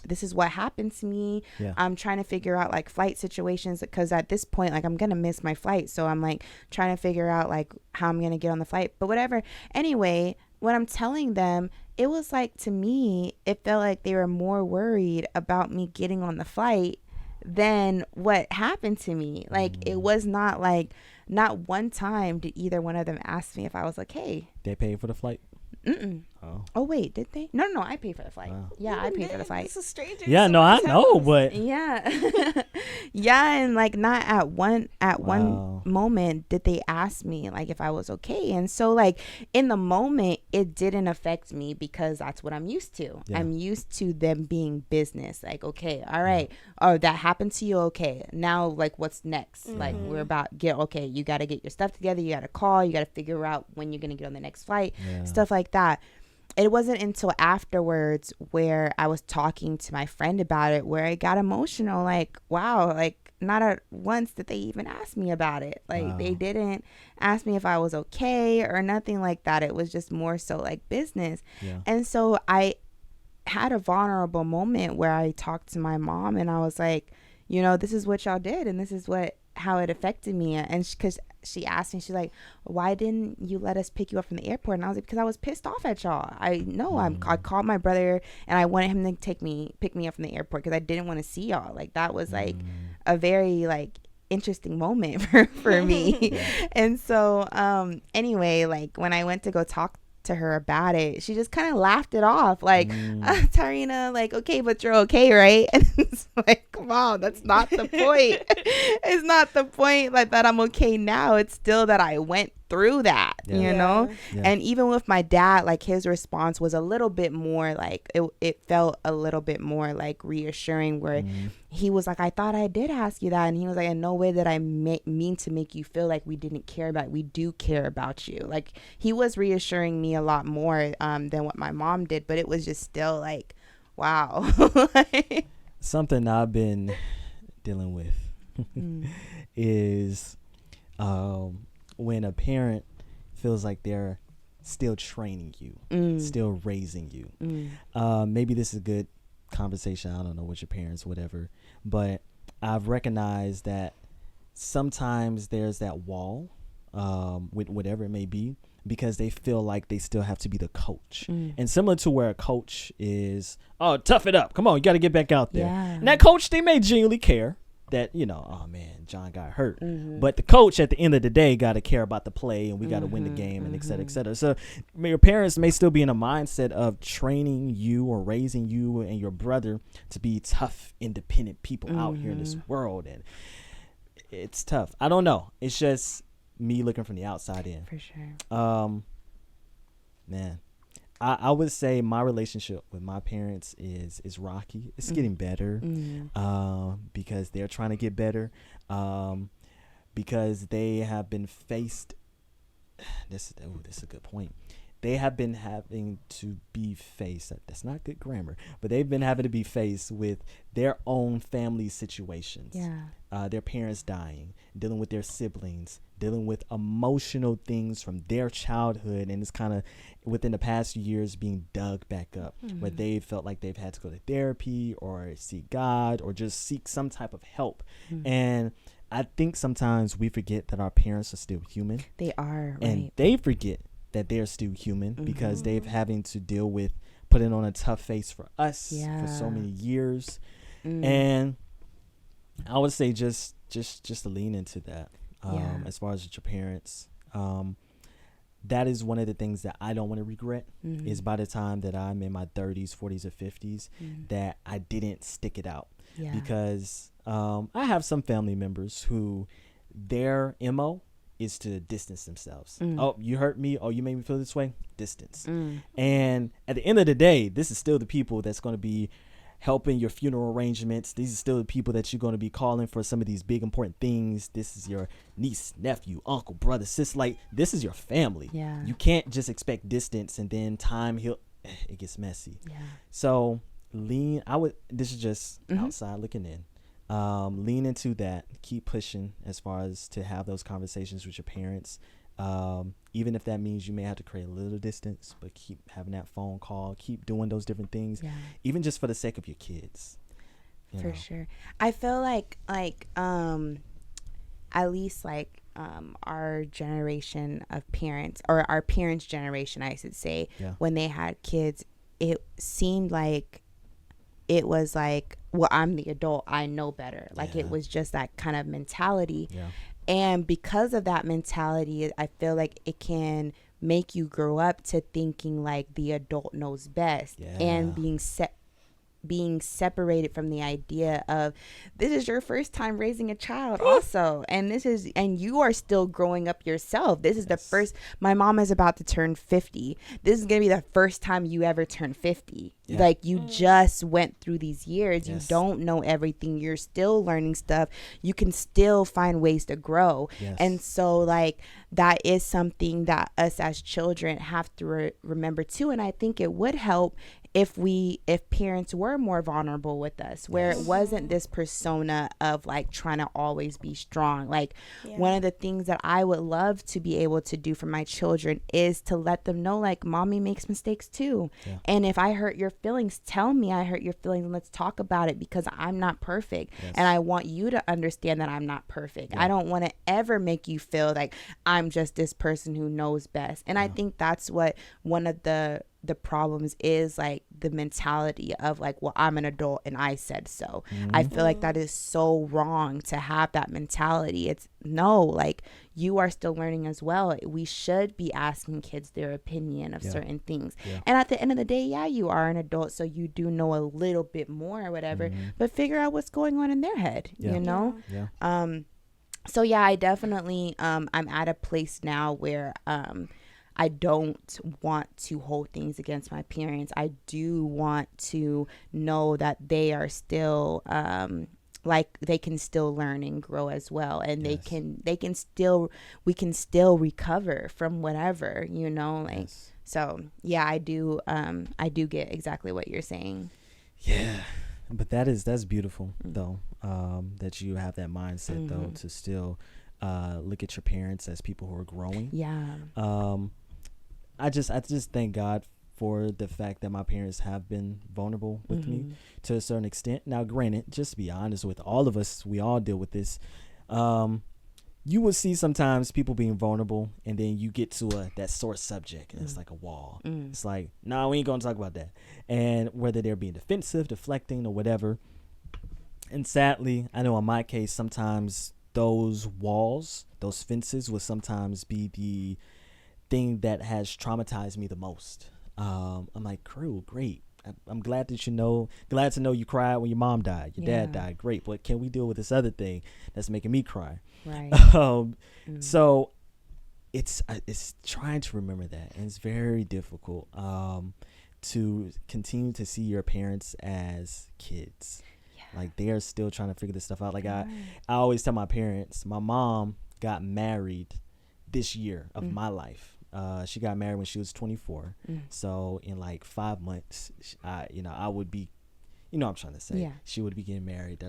this is what happened to me. Yeah. I'm trying to figure out like flight situations because at this point, like, I'm going to miss my flight. So I'm like trying to figure out like how I'm going to get on the flight, but whatever. Anyway, when I'm telling them, it was like, to me, it felt like they were more worried about me getting on the flight than what happened to me. Like, it was not like, not one time did either one of them ask me if I was okay. They paid for the flight? Oh wait, did they? No, I paid for the flight. Wow. Yeah, I paid for the flight. It's a stranger. Yeah, no, I know, but yeah. Yeah, and like not at one moment did they ask me like if I was okay. And so like in the moment it didn't affect me because that's what I'm used to. Yeah. I'm used to them being business. Like, okay, all right. Oh, that happened to you, okay. Now like what's next? Like we're about okay, you gotta get your stuff together, you gotta call, you gotta figure out when you're gonna get on the next flight, stuff like that. It wasn't until afterwards where I was talking to my friend about it where I got emotional. Like, wow, like not at once did they even ask me about it. Like they didn't ask me if I was okay or nothing like that. It was just more so like business. Yeah. And so I had a vulnerable moment where I talked to my mom and I was like, you know, this is what y'all did and this is how it affected me. And because she asked me, she's like, why didn't you let us pick you up from the airport? And I was like, because I was pissed off at y'all. I called my brother and I wanted him to pick me up from the airport because I didn't want to see y'all. Like that was like a very like interesting moment for me. And so anyway, like when I went to go talk to her about it, she just kind of laughed it off, like Tarina, like, okay, but you're okay, right? And it's like, wow, that's not the point. It's not the point like that I'm okay now. It's still that I went through that, you know. And even with my dad, like his response was a little bit more like it felt a little bit more like reassuring, where he was like, I thought I did ask you that, and he was like, in no way that I mean to make you feel like we didn't care about it. We do care about you. Like he was reassuring me a lot more than what my mom did, but it was just still like, wow. Something I've been dealing with is when a parent feels like they're still training you, still raising you. Maybe this is a good conversation, I don't know, with your parents, whatever, but I've recognized that sometimes there's that wall with whatever it may be, because they feel like they still have to be the coach. And similar to where a coach is, oh, tough it up, come on, you got to get back out there. And that coach, they may genuinely care that, you know, oh man, John got hurt, but the coach at the end of the day got to care about the play, and we got to win the game, and et cetera, et cetera. So your parents may still be in a mindset of training you or raising you and your brother to be tough, independent people out here in this world, and it's tough. I don't know, it's just me looking from the outside in. For sure. Man, I would say my relationship with my parents is rocky. It's getting better because they're trying to get better, because they have been faced. This is a good point. They have been having to be faced. That's not good grammar, but they've been having to be faced with their own family situations. Their parents dying, dealing with their siblings, dealing with emotional things from their childhood, and it's kind of within the past few years being dug back up, where they felt like they've had to go to therapy or seek God or just seek some type of help. And I think sometimes we forget that our parents are still human. They are, right? And they forget that they're still human because they've having to deal with putting on a tough face for us for so many years. And I would say just to lean into that. As far as your parents, that is one of the things that I don't want to regret, is by the time that I'm in my 30s, 40s, or 50s, that I didn't stick it out. Because I have some family members who their MO is to distance themselves. Oh, you hurt me. Oh, you made me feel this way. Distance. And at the end of the day, this is still the people that's going to be helping your funeral arrangements. These are still the people that you're going to be calling for some of these big important things. This is your niece, nephew, uncle, brother, sis. Like, this is your family. You can't just expect distance and then time it gets messy. So this is just outside looking in. Lean into that, keep pushing as far as to have those conversations with your parents. Even if that means you may have to create a little distance, but keep having that phone call, keep doing those different things, even just for the sake of your kids. For sure. I feel like at least like our generation of parents, or our parents' generation, I should say, when they had kids, it seemed like it was like, well, I'm the adult, I know better. Like it was just that kind of mentality. And because of that mentality, I feel like it can make you grow up to thinking like the adult knows best, and being separated from the idea of this is your first time raising a child also, and you are still growing up yourself. This is the first, my mom is about to turn 50. This is gonna be the first time you ever turn 50. Like you just went through these years. You don't know everything. You're still learning stuff. You can still find ways to grow. And so like that is something that us as children have to remember too. And I think it would help if parents were more vulnerable with us, where it wasn't this persona of like trying to always be strong. Like one of the things that I would love to be able to do for my children is to let them know like mommy makes mistakes too. And if I hurt your feelings, tell me I hurt your feelings, and let's talk about it, because I'm not perfect. And I want you to understand that I'm not perfect. I don't want to ever make you feel like I'm just this person who knows best. And I think that's what one of the the problems is like the mentality of like, well, I'm an adult and I said so. I feel like that is so wrong to have that mentality. It's no, like you are still learning as well. We should be asking kids their opinion of certain things. And at the end of the day, yeah, you are an adult, so you do know a little bit more or whatever, but figure out what's going on in their head, you know? So yeah, I definitely I'm at a place now where I don't want to hold things against my parents. I do want to know that they are still like they can still learn and grow as well, and we can still recover from whatever, you know, like so yeah, I do get exactly what you're saying. Yeah. But that's beautiful though, that you have that mindset though, to still look at your parents as people who are growing. I just thank God for the fact that my parents have been vulnerable with me to a certain extent. Now, granted, just to be honest with all of us, we all deal with this. You will see sometimes people being vulnerable, and then you get to that sore subject, and it's like a wall. It's like, no, we ain't gonna talk about that. And whether they're being defensive, deflecting, or whatever. And sadly, I know in my case, sometimes those walls, those fences, will sometimes be the thing that has traumatized me the most. I'm like, cool, great. I'm glad that glad to know you cried when your mom died, your dad died, great. But can we deal with this other thing that's making me cry? Right. So it's trying to remember that, and it's very difficult to continue to see your parents as kids. Like they are still trying to figure this stuff out. Like I always tell my parents, my mom got married this year of my life. She got married when she was 24. So in like 5 months, I would be, what I'm trying to say. She would be getting married.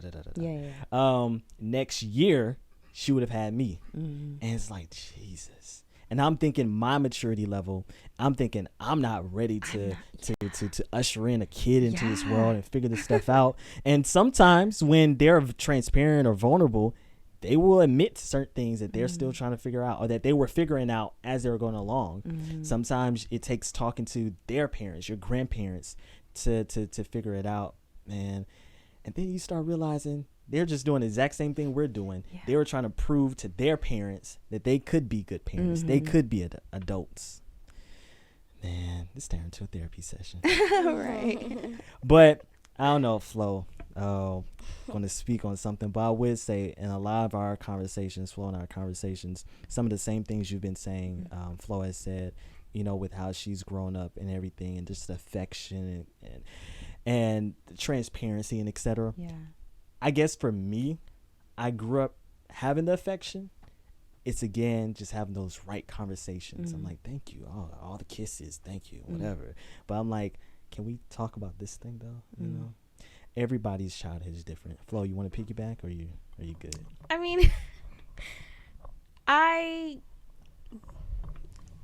Next year, she would have had me. And it's like, Jesus. And I'm thinking my maturity level, I'm thinking I'm not ready to usher in a kid into this world and figure this stuff out. And sometimes when they're transparent or vulnerable, they will admit to certain things that they're still trying to figure out, or that they were figuring out as they were going along. Sometimes it takes talking to their parents, your grandparents, to figure it out, man. And then you start realizing they're just doing the exact same thing we're doing. They were trying to prove to their parents that they could be good parents. They could be adults. Man, this turned into a therapy session. Right. But I don't know, Flo. Going to speak on something, but I would say in a lot of our conversations, Flo and our conversations, some of the same things you've been saying, Flo has said, with how she's grown up and everything, and just affection and transparency and etc. I guess for me, I grew up having the affection. It's again just having those right conversations. I'm like, thank you, all the kisses, thank you, whatever. But I'm like, can we talk about this thing though? You know. Everybody's childhood is different. Flo, you want to piggyback, or are you good? I mean,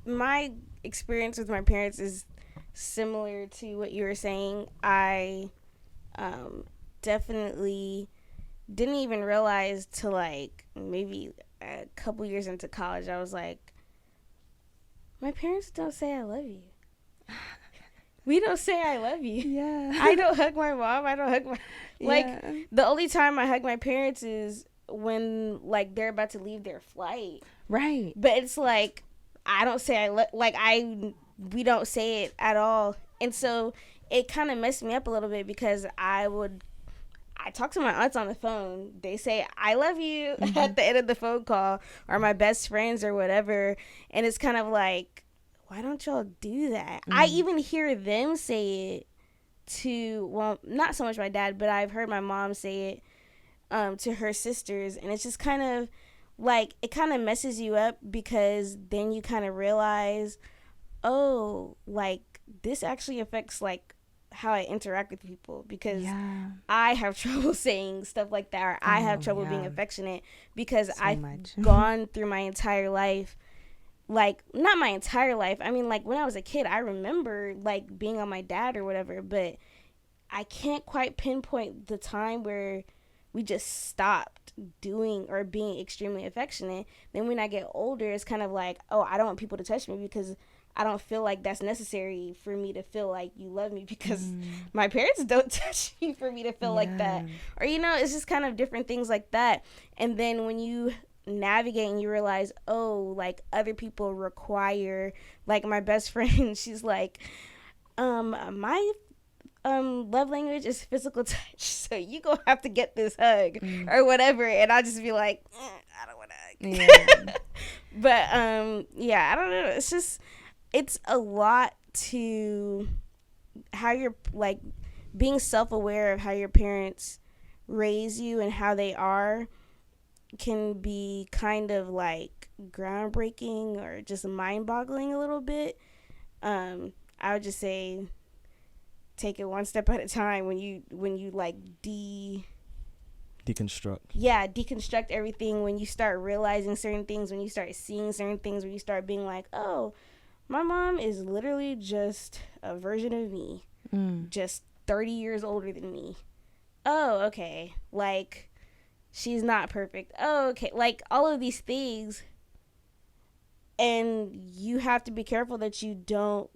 my experience with my parents is similar to what you were saying. I definitely didn't even realize till like maybe a couple years into college, I was like, my parents don't say I love you. We don't say I love you. Yeah. I don't hug my mom. I don't hug my... the only time I hug my parents is when, like, they're about to leave their flight. Right. But it's like, I don't say we don't say it at all. And so it kind of messed me up a little bit, because I talk to my aunts on the phone. They say, I love you at the end of the phone call, or my best friends or whatever. And it's kind of like, why don't y'all do that? I even hear them say it to, well, not so much my dad, but I've heard my mom say it to her sisters. And it's just kind of like, it kind of messes you up, because then you kind of realize, oh, like, this actually affects, like, how I interact with people, because I have trouble saying stuff like that, or I have trouble being affectionate, because I've gone through my entire life, like, not my entire life. I mean, like, when I was a kid, I remember, like, being on my dad or whatever, but I can't quite pinpoint the time where we just stopped doing or being extremely affectionate. Then when I get older, it's kind of like, oh, I don't want people to touch me, because I don't feel like that's necessary for me to feel like you love me, because my parents don't touch me for me to feel like that. Or, you know, it's just kind of different things like that. And then when you navigate and you realize, oh, like other people require, like my best friend, she's like, my love language is physical touch, so you gonna have to get this hug or whatever. And I'll just be like, I don't want to hug. But yeah, I don't know, it's just, it's a lot to how you're like being self-aware of how your parents raise you and how they are can be kind of like groundbreaking or just mind-boggling a little bit. I would just say take it one step at a time when you like deconstruct everything, when you start realizing certain things, when you start seeing certain things, when you start being like, oh, my mom is literally just a version of me, just 30 years older than me. Oh, okay. Like, she's not perfect. Oh, okay. Like, all of these things. And you have to be careful that you don't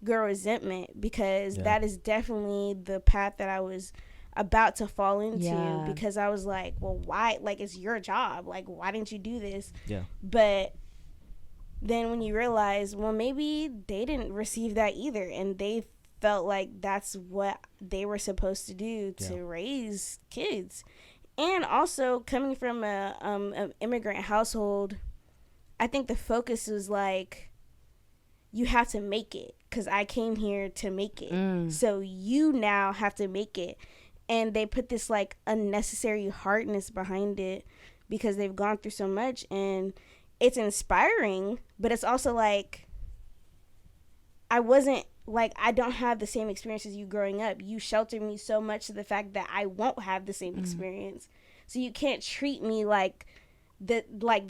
grow resentment, because that is definitely the path that I was about to fall into, because I was like, well, why? Like, it's your job. Like, why didn't you do this? Yeah. But then when you realize, well, maybe they didn't receive that either, and they felt like that's what they were supposed to do to raise kids. And also, coming from an immigrant household, I think the focus was like, you have to make it, because I came here to make it. So you now have to make it. And they put this like unnecessary hardness behind it because they've gone through so much. And it's inspiring, but it's also like, I don't have the same experience as you growing up. You sheltered me so much to the fact that I won't have the same experience. So you can't treat me like the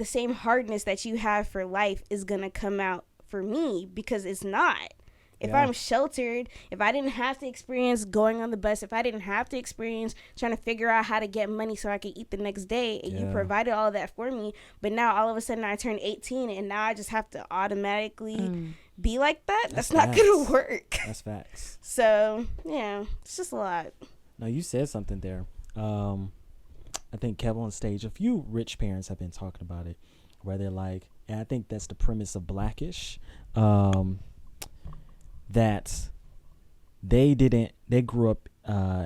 same hardness that you have for life is going to come out for me, because it's not. If I'm sheltered, if I didn't have to experience going on the bus, if I didn't have to experience trying to figure out how to get money so I could eat the next day, and you provided all of that for me, but now all of a sudden I turn 18 and now I just have to automatically be like that, that's not going to work. That's facts. So, yeah, it's just a lot. No, you said something there. I think Kevin on stage, a few rich parents have been talking about it, where they're like, and I think that's the premise of Blackish, that they grew up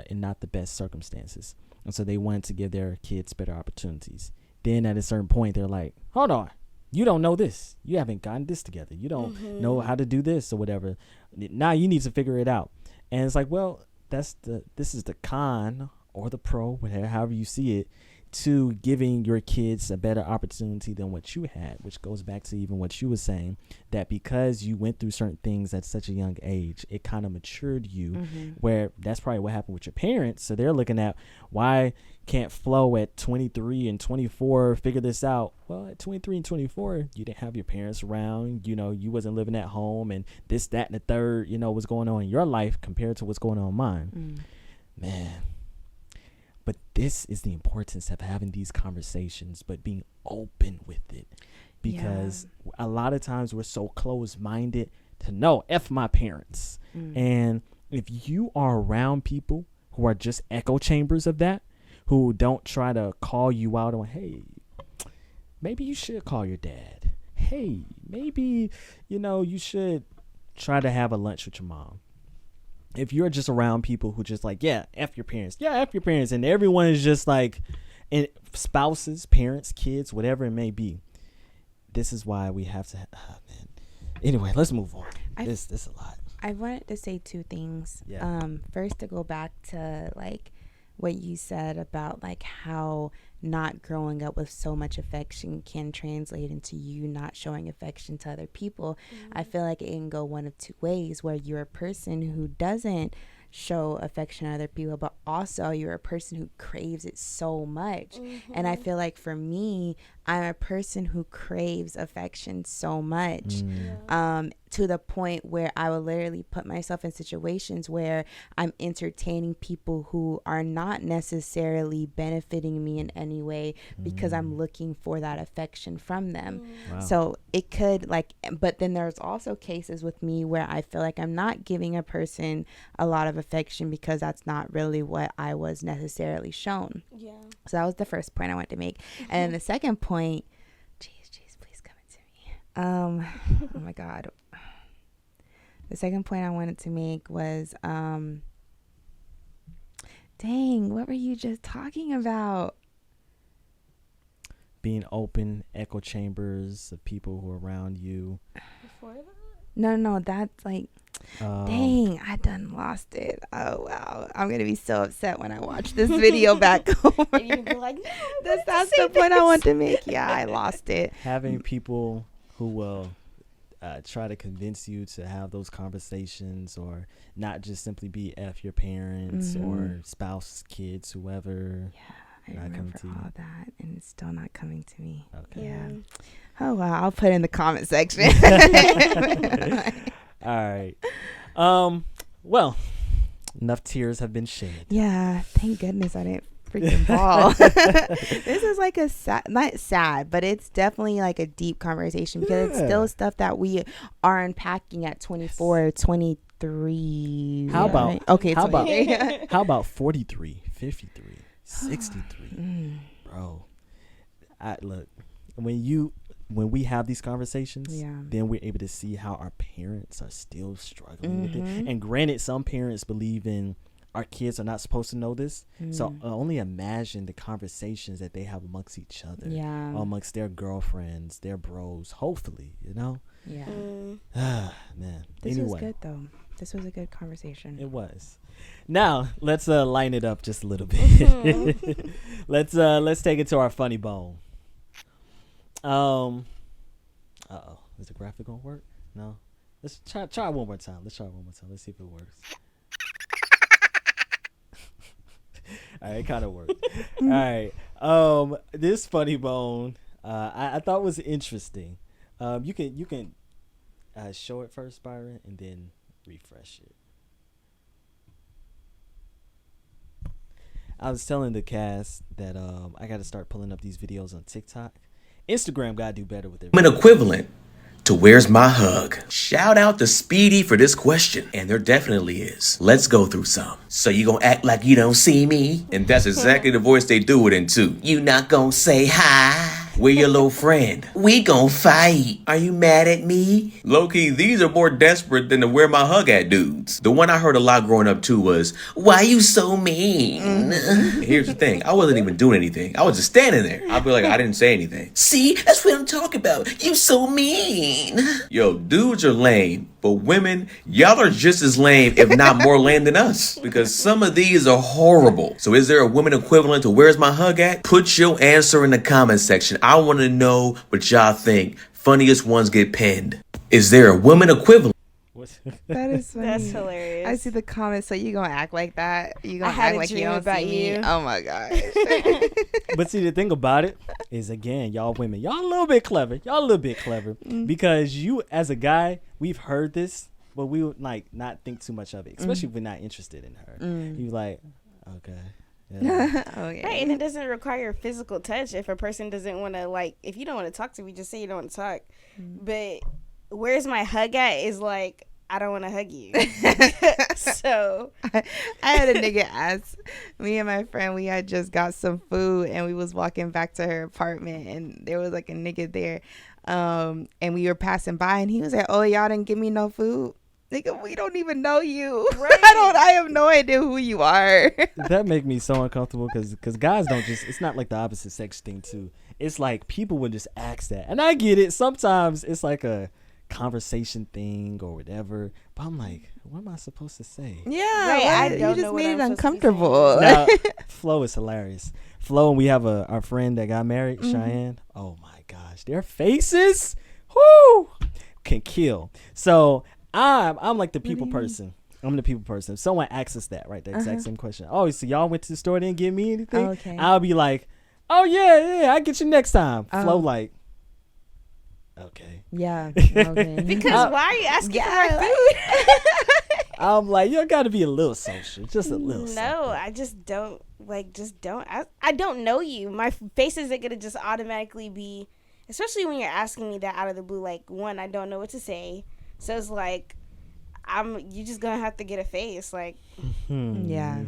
in not the best circumstances, and so they wanted to give their kids better opportunities. Then at a certain point, they're like, hold on, you don't know this, you haven't gotten this together, you don't know how to do this or whatever, now you need to figure it out. And it's like, well, this is the con or the pro, whatever, however you see it, to giving your kids a better opportunity than what you had, which goes back to even what you were saying, that because you went through certain things at such a young age, it kind of matured you, where that's probably what happened with your parents. So they're looking at, why can't Flo at 23 and 24 figure this out? Well, at 23 and 24, you didn't have your parents around, you wasn't living at home, and this, that, and the third, was going on in your life compared to what's going on in mine. Man. But this is the importance of having these conversations, but being open with it, because a lot of times we're so closed-minded to know, F my parents. And if you are around people who are just echo chambers of that, who don't try to call you out on, hey, maybe you should call your dad. Hey, maybe, you should try to have a lunch with your mom. If you're just around people who just like, F your parents. F your parents. And everyone is just like, and spouses, parents, kids, whatever it may be. This is why we have to, man. Anyway, let's move on. This is a lot. I wanted to say two things. First, to go back to like what you said about like how not growing up with so much affection can translate into you not showing affection to other people. I feel like it can go one of two ways, where you're a person who doesn't show affection to other people, but also you're a person who craves it so much. And I feel like for me, I'm a person who craves affection so much, Yeah. to the point where I will literally put myself in situations where I'm entertaining people who are not necessarily benefiting me in any way because I'm looking for that affection from them. Wow. So it could but then there's also cases with me where I feel like I'm not giving a person a lot of affection because that's not really what I was necessarily shown. Yeah. So that was the first point I wanted to make. And then the second point, jeez, please come into me. Oh my God. The second point I wanted to make was, dang, what were you just talking about? Being open, echo chambers of people who are around you. Before that? No, that's like, dang, I done lost it. Oh, wow. I'm going to be so upset when I watch this video back over. And you can be like, no, That's the point I want to make. Yeah, I lost it. Having people who will try to convince you to have those conversations, or not just simply be F your parents or spouse, kids, whoever. I Not coming remember to you. all that, and it's still not coming to me. Okay. Yeah. Oh, wow. I'll put it in the comment section. All right. Well, enough tears have been shed. Yeah. Thank goodness I didn't freaking ball. This is like a not sad, but it's definitely like a deep conversation because it's still stuff that we are unpacking at 24, 23. How about right? Okay, how about 23. how about 43, 53, 63? Bro, look, when we have these conversations, then we're able to see how our parents are still struggling with it. And granted, some parents believe in our kids are not supposed to know this. So only imagine the conversations that they have amongst each other, amongst their girlfriends, their bros, hopefully, you know? Yeah. Man. This anyway. was good, though. This was a good conversation. It was. Now, let's line it up just a little bit. Let's take it to our funny bone. Uh-oh. Is the graphic gonna work? No. Let's try one more time. Let's see if it works. All right, it kind of worked. All right. This funny bone, I thought was interesting. You can show it first, Byron, and then refresh it. I was telling the cast that I got to start pulling up these videos on TikTok. Instagram got to do better with it. An equivalent to Where's My Hug? Shout out to Speedy for this question. And there definitely is. Let's go through some. So you gonna act like you don't see me? And that's exactly the voice they do it in too. You not gonna say hi? We're your little friend. We gon' fight. Are you mad at me? Low-key, these are more desperate than the Where My Hug at dudes. The one I heard a lot growing up too was, why you so mean? Here's the thing. I wasn't even doing anything. I was just standing there. I'd be like, I didn't say anything. See? That's what I'm talking about. You so mean. Yo, dudes are lame. But women, y'all are just as lame, if not more lame than us. Because some of these are horrible. So is there a woman equivalent to Where's My Hug at? Put your answer in the comment section. I want to know what y'all think. Funniest ones get pinned. Is there a woman equivalent? That is funny. That's hilarious. I see the comments. So you gonna act like that? You gonna I had act a like you dream don't about see me? you. Oh my gosh. But see, the thing about it is, again, y'all women, y'all a little bit clever. Because you, as a guy, we've heard this, but we would like not think too much of it, especially if we're not interested in her. You like, okay. Yeah. Okay. Right, and it doesn't require physical touch. If a person doesn't want to, if you don't want to talk to me, just say you don't want to talk. But Where's My Hug at is like, I don't want to hug you. So I had a nigga ask me and my friend, we had just got some food and we was walking back to her apartment and there was like a nigga there, and we were passing by and he was like, oh, y'all didn't give me no food. Nigga, we don't even know you. Right. I have no idea who you are. That make me so uncomfortable because guys don't just, it's not like the opposite sex thing too. It's like people would just ask that. And I get it. Sometimes it's like a conversation thing or whatever, but I'm like, what am I supposed to say? Yeah, right. I don't you know just what made I'm it supposed to be uncomfortable. Now, Flo is hilarious. Flo and we have our friend that got married, Cheyenne. Oh my gosh, their faces, whoo, can kill. So I'm like the people person. I'm the people person. If someone asks us that, right, the exact same question. Oh, so y'all went to the store, didn't give me anything? Okay. I'll be like, Oh yeah, I get you next time. Flow like, okay. Yeah. Okay. Because why are you asking for my food? I'm like, you gotta be a little social, just a little. No, I just don't I don't know you. My face isn't gonna just automatically be, especially when you're asking me that out of the blue. Like, one, I don't know what to say, so it's like you just gonna have to get a face. Like, Yeah.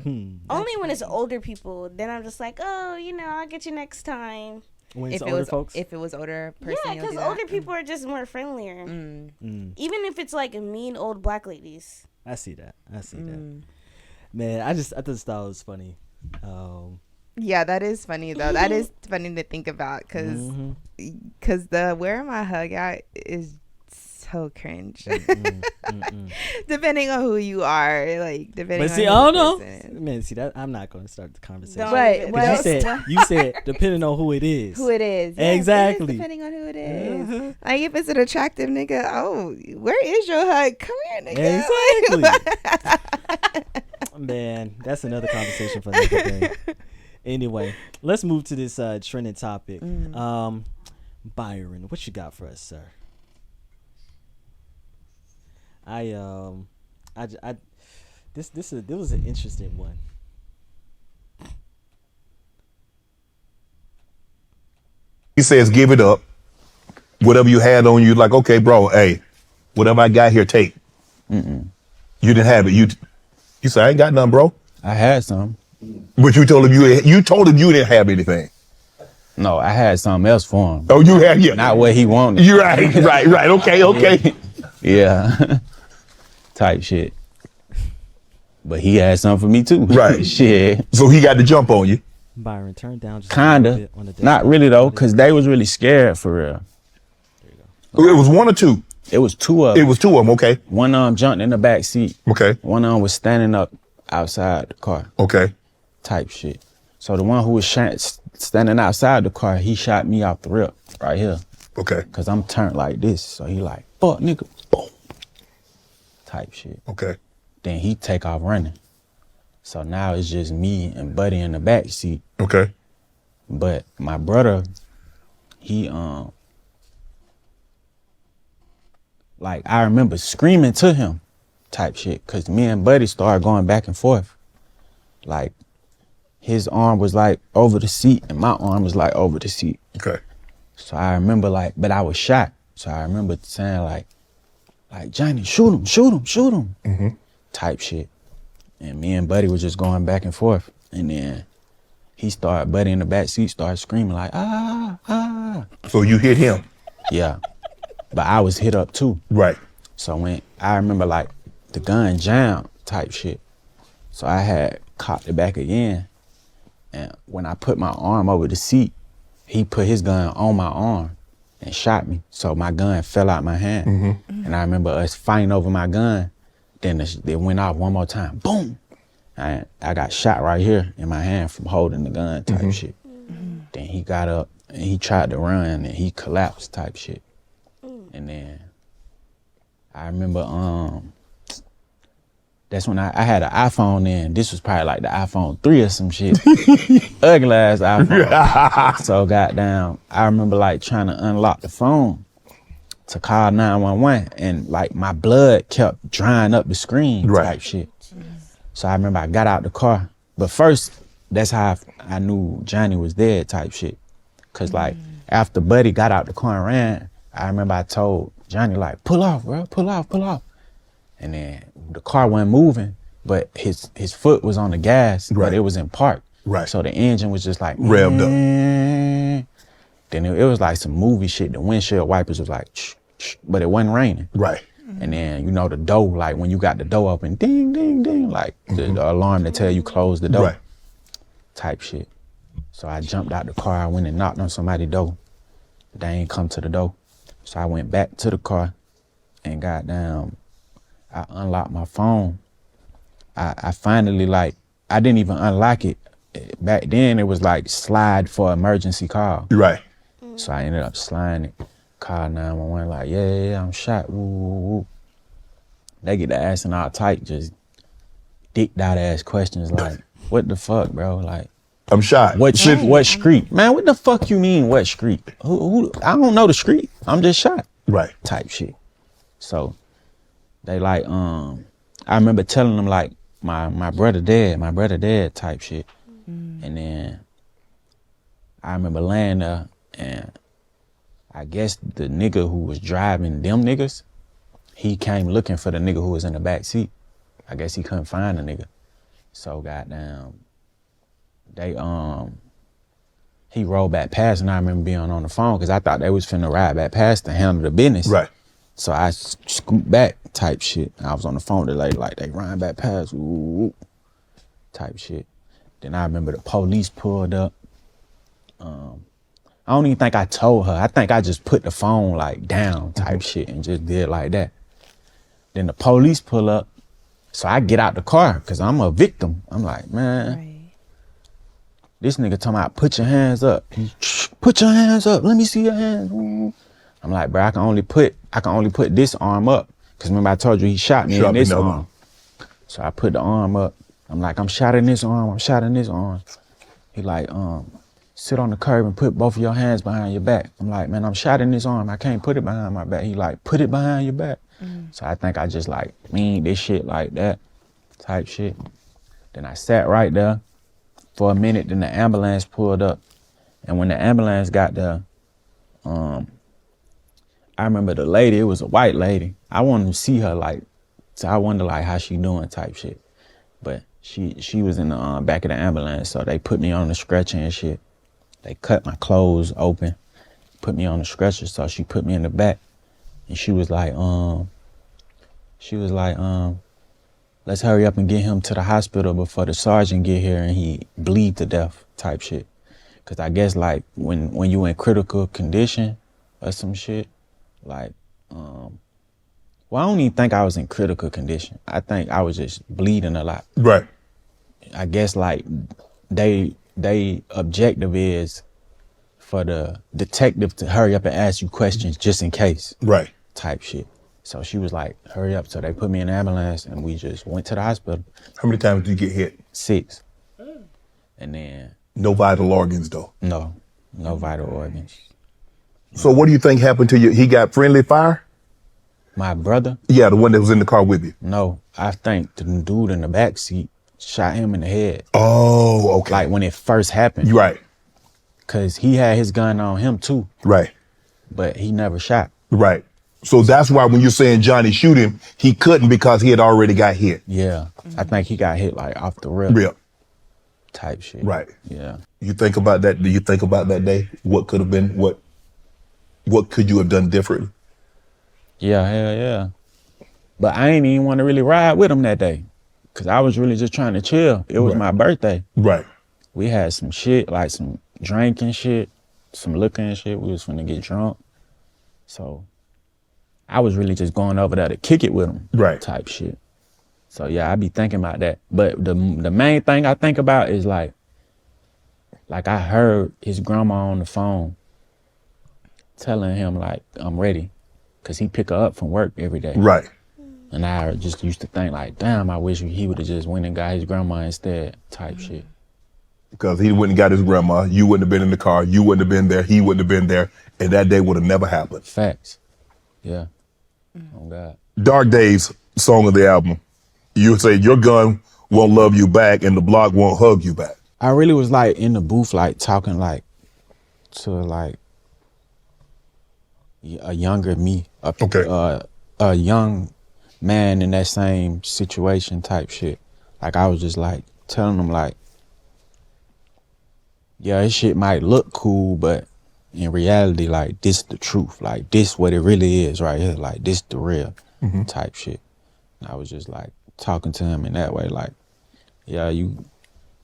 only when it's older people, then I'm just like, oh, I'll get you next time. When it's older folks, if it was older person, Yeah, because older people are just more friendlier. Even if it's like mean old black ladies. I see that. Man, I just thought it was funny. Yeah, that is funny though. That is funny to think about because the where my hug at is so cringe. Depending on who you are, like depending. But see, on I don't the know. person. Man, see that I'm not going to start the conversation. But You said depending on who it is. Who it is. Yes, Exactly. it is depending on who it is. Like if it's an attractive nigga, oh, where is your hug? Come here, nigga. Exactly. Man, that's another conversation for another day. Anyway, let's move to this trending topic. Byron, what you got for us, sir? This was an interesting one. He says, give it up. Whatever you had on you, like, okay, bro, hey, whatever I got here, take. You didn't have it. You said, I ain't got nothing, bro. I had some. But you told him you didn't have anything. No, I had something else for him. Oh, you had, yeah. Not what he wanted. You're right. Okay. Yeah. Type shit. But he had something for me too. Right. Shit. So he got to jump on you. Byron, turn down just Kinda. a little bit on the Not really though, because they was really scared for real. It was one or two. It was two of them. It was two of them, okay. One of them jumped in the back seat. Okay. One of them was standing up outside the car. Okay. Type shit. So the one who was standing outside the car, he shot me out the rip right here. Okay. Cause I'm turned like this. So he like, fuck nigga, boom. Type shit. Okay. Then he take off running. So now it's just me and Buddy in the back seat. Okay. But my brother, he like I remember screaming to him type shit. Cause me and Buddy started going back and forth. Like his arm was like over the seat and my arm was like over the seat. Okay. So I remember like, but I was shot. So I remember saying like Johnny, shoot him. Type shit. And me and Buddy was just going back and forth. And then Buddy in the back seat started screaming like, ah. So you hit him? Yeah. But I was hit up too. Right. So when I remember like the gun jammed type shit. So I had cocked it back again. And when I put my arm over the seat, he put his gun on my arm and shot me. So my gun fell out my hand. And I remember us fighting over my gun. Then it went off one more time. Boom. And I got shot right here in my hand from holding the gun type shit. Then he got up and he tried to run and he collapsed type shit. And then I remember that's when I had an iPhone then. This was probably like the iPhone 3 or some shit. Ugly ass iPhone. So goddamn, I remember like trying to unlock the phone to call 911 and like my blood kept drying up the screen type shit. So I remember I got out the car. But first, that's how I knew Johnny was dead type shit. Cause like after Buddy got out the car and ran, I remember I told Johnny like, pull off, bro, pull off. And then the car wasn't moving, but his foot was on the gas, but it was in park. Right. So the engine was just like revved up. Then it was like some movie shit. The windshield wipers was like, but it wasn't raining. Right. And then, you know, the door, like when you got the door open, ding, ding, ding, like the alarm to tell you close the door. Right. Type shit. So I jumped out the car, I went and knocked on somebody's door. They ain't come to the door. So I went back to the car and goddamn, I unlocked my phone. I finally like, I didn't even unlock it. Back then it was like slide for emergency call. Right. So I ended up sliding it. Called 911 like, yeah, I'm shot, woo, woo, woo. They get the ass in all tight, just dicked out ass questions like, what the fuck, bro? Like, I'm shot. What street? Man, what the fuck you mean what street? Who I don't know the street. I'm just shot. Right. Type shit. So they like, I remember telling them like my brother dead type shit. And then I remember laying there and I guess the nigga who was driving them niggas, he came looking for the nigga who was in the back seat. I guess he couldn't find the nigga. So goddamn, he rolled back past, and I remember being on the phone because I thought they was finna ride back past to handle the business. Right. So I scooped back type shit. I was on the phone to like they riding back past, ooh, type shit. Then I remember the police pulled up. I don't even think I told her. I think I just put the phone like down type shit and just did like that. Then the police pull up. So I get out the car because I'm a victim. I'm like, man, this nigga talking about put your hands up. Put your hands up. Let me see your hands. I'm like, bro, I can only put this arm up. Cause remember I told you he shot me in this arm. So I put the arm up. I'm like, I'm shot in this arm. I'm shot in this arm. He like, sit on the curb and put both of your hands behind your back. I'm like, man, I'm shot in this arm. I can't put it behind my back. He like, put it behind your back. So I think I just like mean this shit like that type shit. Then I sat right there for a minute. Then the ambulance pulled up. And when the ambulance got there, I remember the lady, it was a white lady. I wanted to see her like, so I wonder like how she doing type shit. But she was in the back of the ambulance. So they put me on the stretcher and shit. They cut my clothes open, put me on the stretcher. So she put me in the back. And she was like, let's hurry up and get him to the hospital before the sergeant get here and he bleed to death type shit. Cause I guess like when you in critical condition or some shit, like, well, I don't even think I was in critical condition. I think I was just bleeding a lot. Right. I guess like they objective is for the detective to hurry up and ask you questions just in case. Right. Type shit. So she was like, hurry up. So they put me in an ambulance and we just went to the hospital. How many times did you get hit? 6. And then. No vital organs though? No vital organs. So what do you think happened to you? He got friendly fire? My brother? Yeah, the one that was in the car with you. No, I think the dude in the back seat shot him in the head. Oh, okay. Like when it first happened. Right. Cause he had his gun on him too. Right. But he never shot. Right. So that's why when you're saying Johnny shoot him, he couldn't because he had already got hit. Yeah. I think he got hit like off the rip. Rip. Type shit. Right. Yeah. You think about that? Do you think about that day? What could have been? What could you have done differently? Yeah, hell yeah. But I ain't even want to really ride with him that day. Cause I was really just trying to chill. It was my birthday. Right. We had some shit, like some drinking shit, some liquor and shit. We was finna get drunk. So I was really just going over there to kick it with him. Right. Type shit. So yeah, I be thinking about that. But the main thing I think about is like I heard his grandma on the phone telling him like, I'm ready. Cause he pick her up from work every day. Right. And I just used to think like, damn, I wish he would have just went and got his grandma instead type shit. Because he wouldn't have got his grandma, you wouldn't have been in the car, you wouldn't have been there, he wouldn't have been there, and that day would have never happened. Facts. Yeah. Oh God. Dark Days song of the album. You say your gun won't love you back and the block won't hug you back. I really was like in the booth, like talking like to like a younger me, a young man in that same situation type shit. Like I was just like telling them like, yeah, this shit might look cool, but in reality, like this the truth. Like this what it really is right here. Like this the real type shit. And I was just like talking to him in that way, like, yeah, you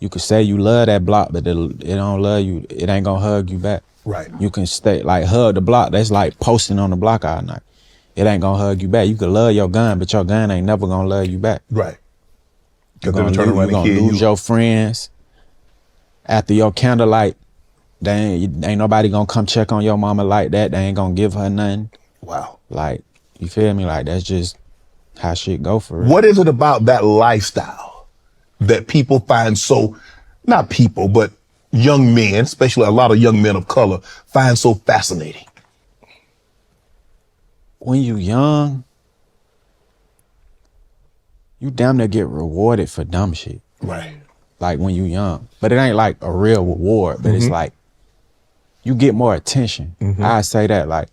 could say you love that block, but it don't love you. It ain't gonna hug you back. Right. You can stay like hug the block. That's like posting on the block all night. It ain't gonna hug you back. You could love your gun, but your gun ain't never gonna love you back. Right. You're gonna lose your friends. After your candlelight, ain't nobody gonna come check on your mama like that. They ain't gonna give her nothing. Wow. Like, you feel me? Like, that's just how shit go for real. What is it about that lifestyle that people find so, not people, but young men, especially a lot of young men of color, find so fascinating? When you young, you damn near get rewarded for dumb shit. Right. Like when you young. But it ain't like a real reward, but it's like you get more attention. I say that like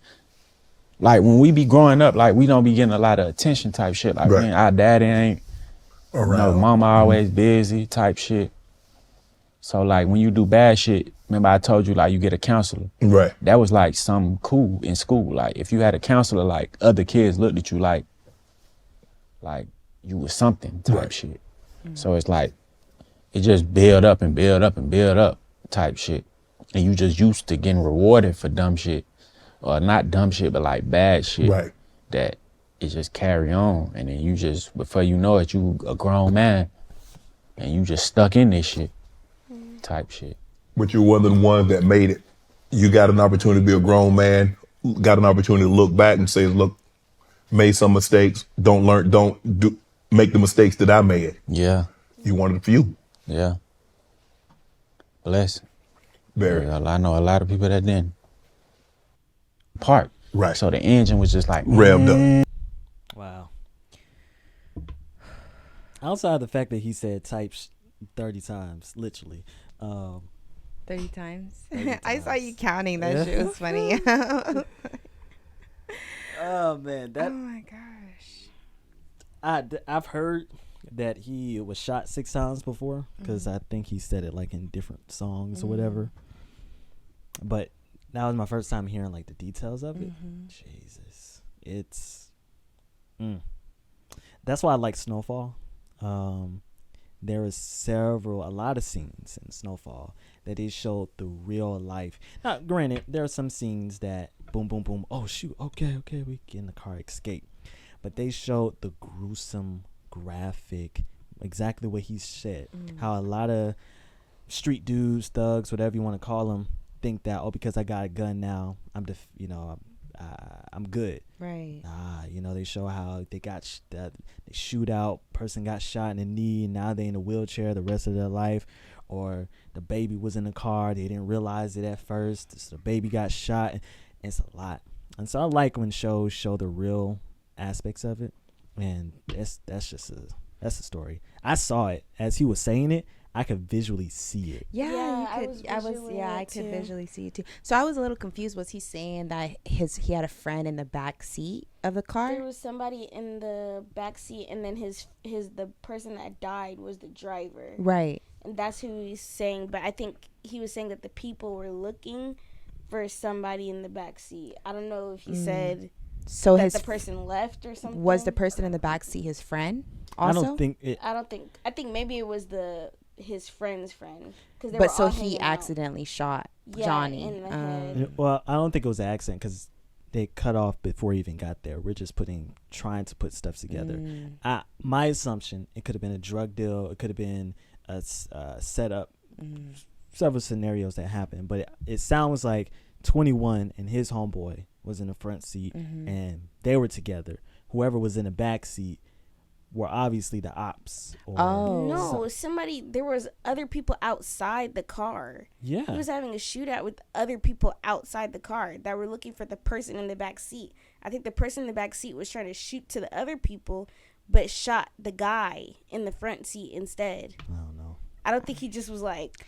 when we be growing up, like we don't be getting a lot of attention type shit. Like man, our daddy ain't around. Mama always busy type shit. So like when you do bad shit, remember I told you like you get a counselor. Right. That was like something cool in school. Like if you had a counselor, like other kids looked at you like you was something type shit. So it's like it just build up and build up and build up type shit. And you just used to getting rewarded for dumb shit. Or not dumb shit, but like bad shit. Right. That it just carry on. And then you just, before you know it, you a grown man. And you just stuck in this shit type shit. But you're one of the ones that made it. You got an opportunity to be a grown man, got an opportunity to look back and say, look, made some mistakes, don't make the mistakes that I made. Yeah. You one of the few. Yeah. Bless. Very. I know a lot of people that didn't. Park. Right. So the engine was just like revved up. Wow. Outside the fact that he said type 30 times, literally. 30 times? 30 times. I saw you counting. That shit was funny. Oh, man. Oh, my gosh. I've heard that he was shot 6 times before because I think he said it like in different songs or whatever. But that was my first time hearing like the details of it. Jesus. It's that's why I like Snowfall. There is a lot of scenes in Snowfall that they showed the real life. Now, granted, there are some scenes that boom, boom, boom. Oh, shoot. Okay, we get in the car, escape. But they showed the gruesome, graphic, exactly what he said. How a lot of street dudes, thugs, whatever you want to call them, think that, oh, because I got a gun now, I'm good. Right. They show how they got they shoot out, person got shot in the knee, and now they in a wheelchair the rest of their life. Or the baby was in the car, they didn't realize it at first, so the baby got shot. It's a lot. And so I like when shows show the real aspects of it, and that's a story. I saw it as he was saying it. I could visually see it. I could visually see it too. So I was a little confused. Was he saying that he had a friend in the back seat of the car? There was somebody in the back seat, and then the person that died was the driver. Right. And that's who he's saying. But I think he was saying that the people were looking for somebody in the back seat. I don't know if he said that the person left or something. Was the person in the back seat his friend also? I think maybe it was his friend's friend. But so he accidentally shot Johnny. In the head. Well, I don't think it was an accident because they cut off before he even got there. We're just trying to put stuff together. My assumption, it could have been a drug deal. It could have been a setup. Several scenarios that happened, but it sounds like 21 and his homeboy was in the front seat and they were together. Whoever was in the back seat were obviously the ops. There was other people outside the car. Yeah. He was having a shootout with other people outside the car that were looking for the person in the back seat. I think the person in the back seat was trying to shoot to the other people, but shot the guy in the front seat instead. I don't know. I don't think he just was like...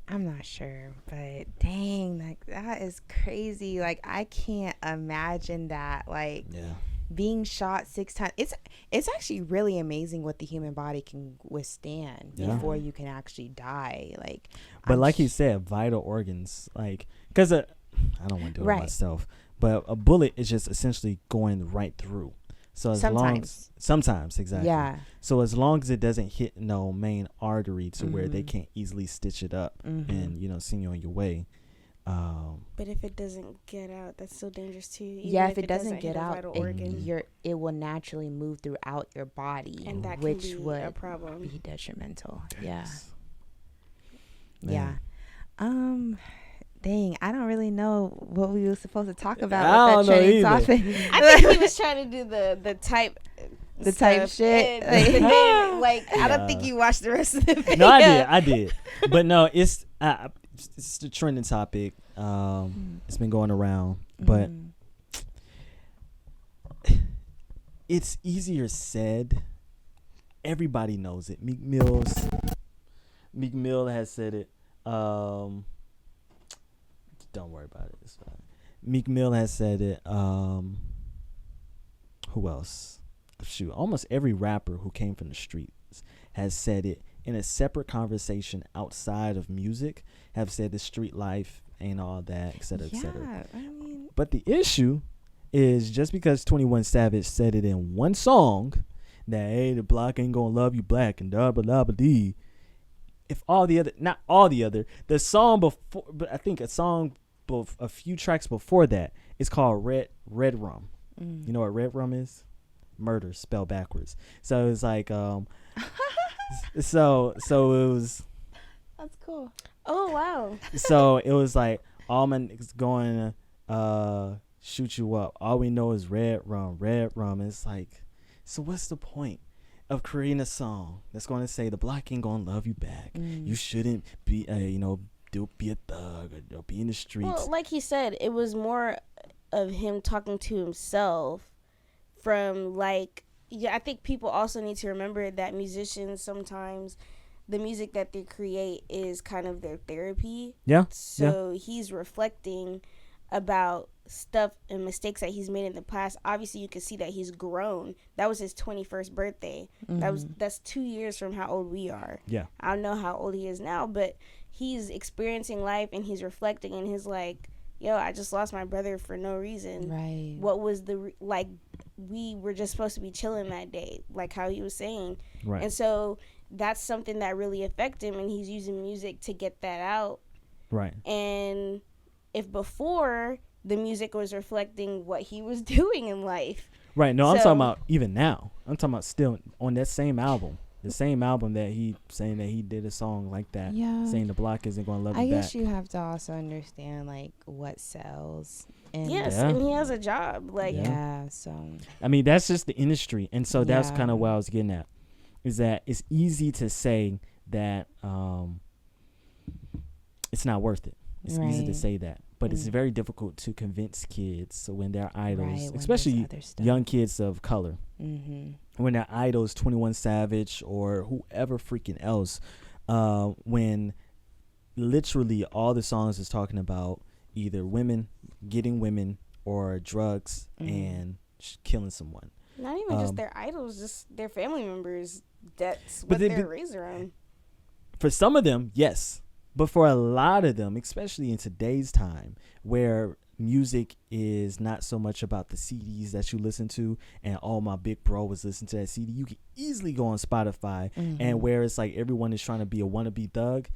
I'm not sure, but dang, like that is crazy. Like I can't imagine that. Like being shot 6 times. It's actually really amazing what the human body can withstand before you can actually die. Like, but like he said, vital organs. Like, because I don't want to do it myself, but a bullet is just essentially going right through. So sometimes exactly. Yeah. So as long as it doesn't hit no main artery to where they can't easily stitch it up and send you on your way. But if it doesn't get out, that's still dangerous too. If it doesn't get out, it will naturally move throughout your body, and that which can be would a problem. Be detrimental. Yes. Yeah. Dang, I don't really know what we were supposed to talk about with that trending topic. I think he was trying to do the type shit. I don't think you watched the rest of the video. No, I did. But no, it's It's the trending topic. It's been going around, but it's easier said. Everybody knows it. Meek Mill has said it. Don't worry about it. It's fine. Meek Mill has said it. Who else? Shoot, almost every rapper who came from the streets has said it in a separate conversation outside of music. Have said the street life ain't all that, et cetera, et cetera. I mean, but the issue is just because 21 Savage said it in one song that, hey, the block ain't gonna love you black and blah blah blah blah. If all the other, not all the other, the song before, but I think a few tracks before that is called Red Rum. You know what Red Rum is? Murder spelled backwards. So it's like so it was. That's cool. Oh wow. So it was like all my niggas going to shoot you up. All we know is red rum. It's like, so what's the point of creating a song that's going to say the block ain't gonna love you back? You shouldn't be be a thug or be in the streets. Well, like he said, it was more of him talking to himself from like, I think people also need to remember that musicians sometimes, the music that they create is kind of their therapy. Yeah. So he's reflecting about stuff and mistakes that he's made in the past. Obviously, you can see that he's grown. That was his 21st birthday. That's 2 years from how old we are. Yeah. I don't know how old he is now, but he's experiencing life and he's reflecting and he's like, yo, I just lost my brother for no reason. Right. What was we were just supposed to be chilling that day, like how he was saying. Right. And so that's something that really affected him, and he's using music to get that out. Right. And if before the music was reflecting what he was doing in life. Right. No, I'm talking about even now. I'm talking about still on that same album. The same album that he saying that he did a song like that. Yeah. Saying the block isn't going to love you back. I guess you have to also understand like what sells. And yes, and he has a job. Like so. I mean, that's just the industry. And so that's kind of what I was getting at. Is that it's easy to say that it's not worth it. It's easy to say that. But it's very difficult to convince kids when they're idols, especially young kids of color. When they're idols, 21 Savage or whoever freaking else, when literally all the songs is talking about either women, getting women, or drugs and killing someone. Not even just their idols, just their family members. That's what they're raised around. For some of them, yes. But for a lot of them, especially in today's time, where music is not so much about the CDs that you listen to, and my big bro was listening to that CD, you can easily go on Spotify, and where it's like everyone is trying to be a wannabe thug,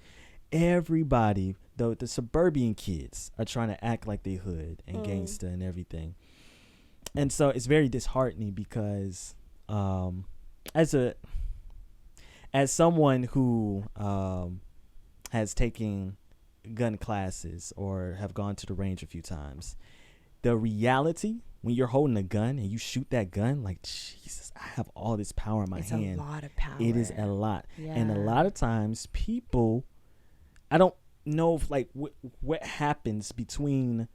everybody, the suburban kids are trying to act like they hood and gangsta and everything. And so it's very disheartening because as someone who has taken gun classes or have gone to the range a few times, the reality when you're holding a gun and you shoot that gun, like, Jesus, I have all this power in my hand. It's a lot of power. It is a lot. Yeah. And a lot of times people, I don't know if like what happens between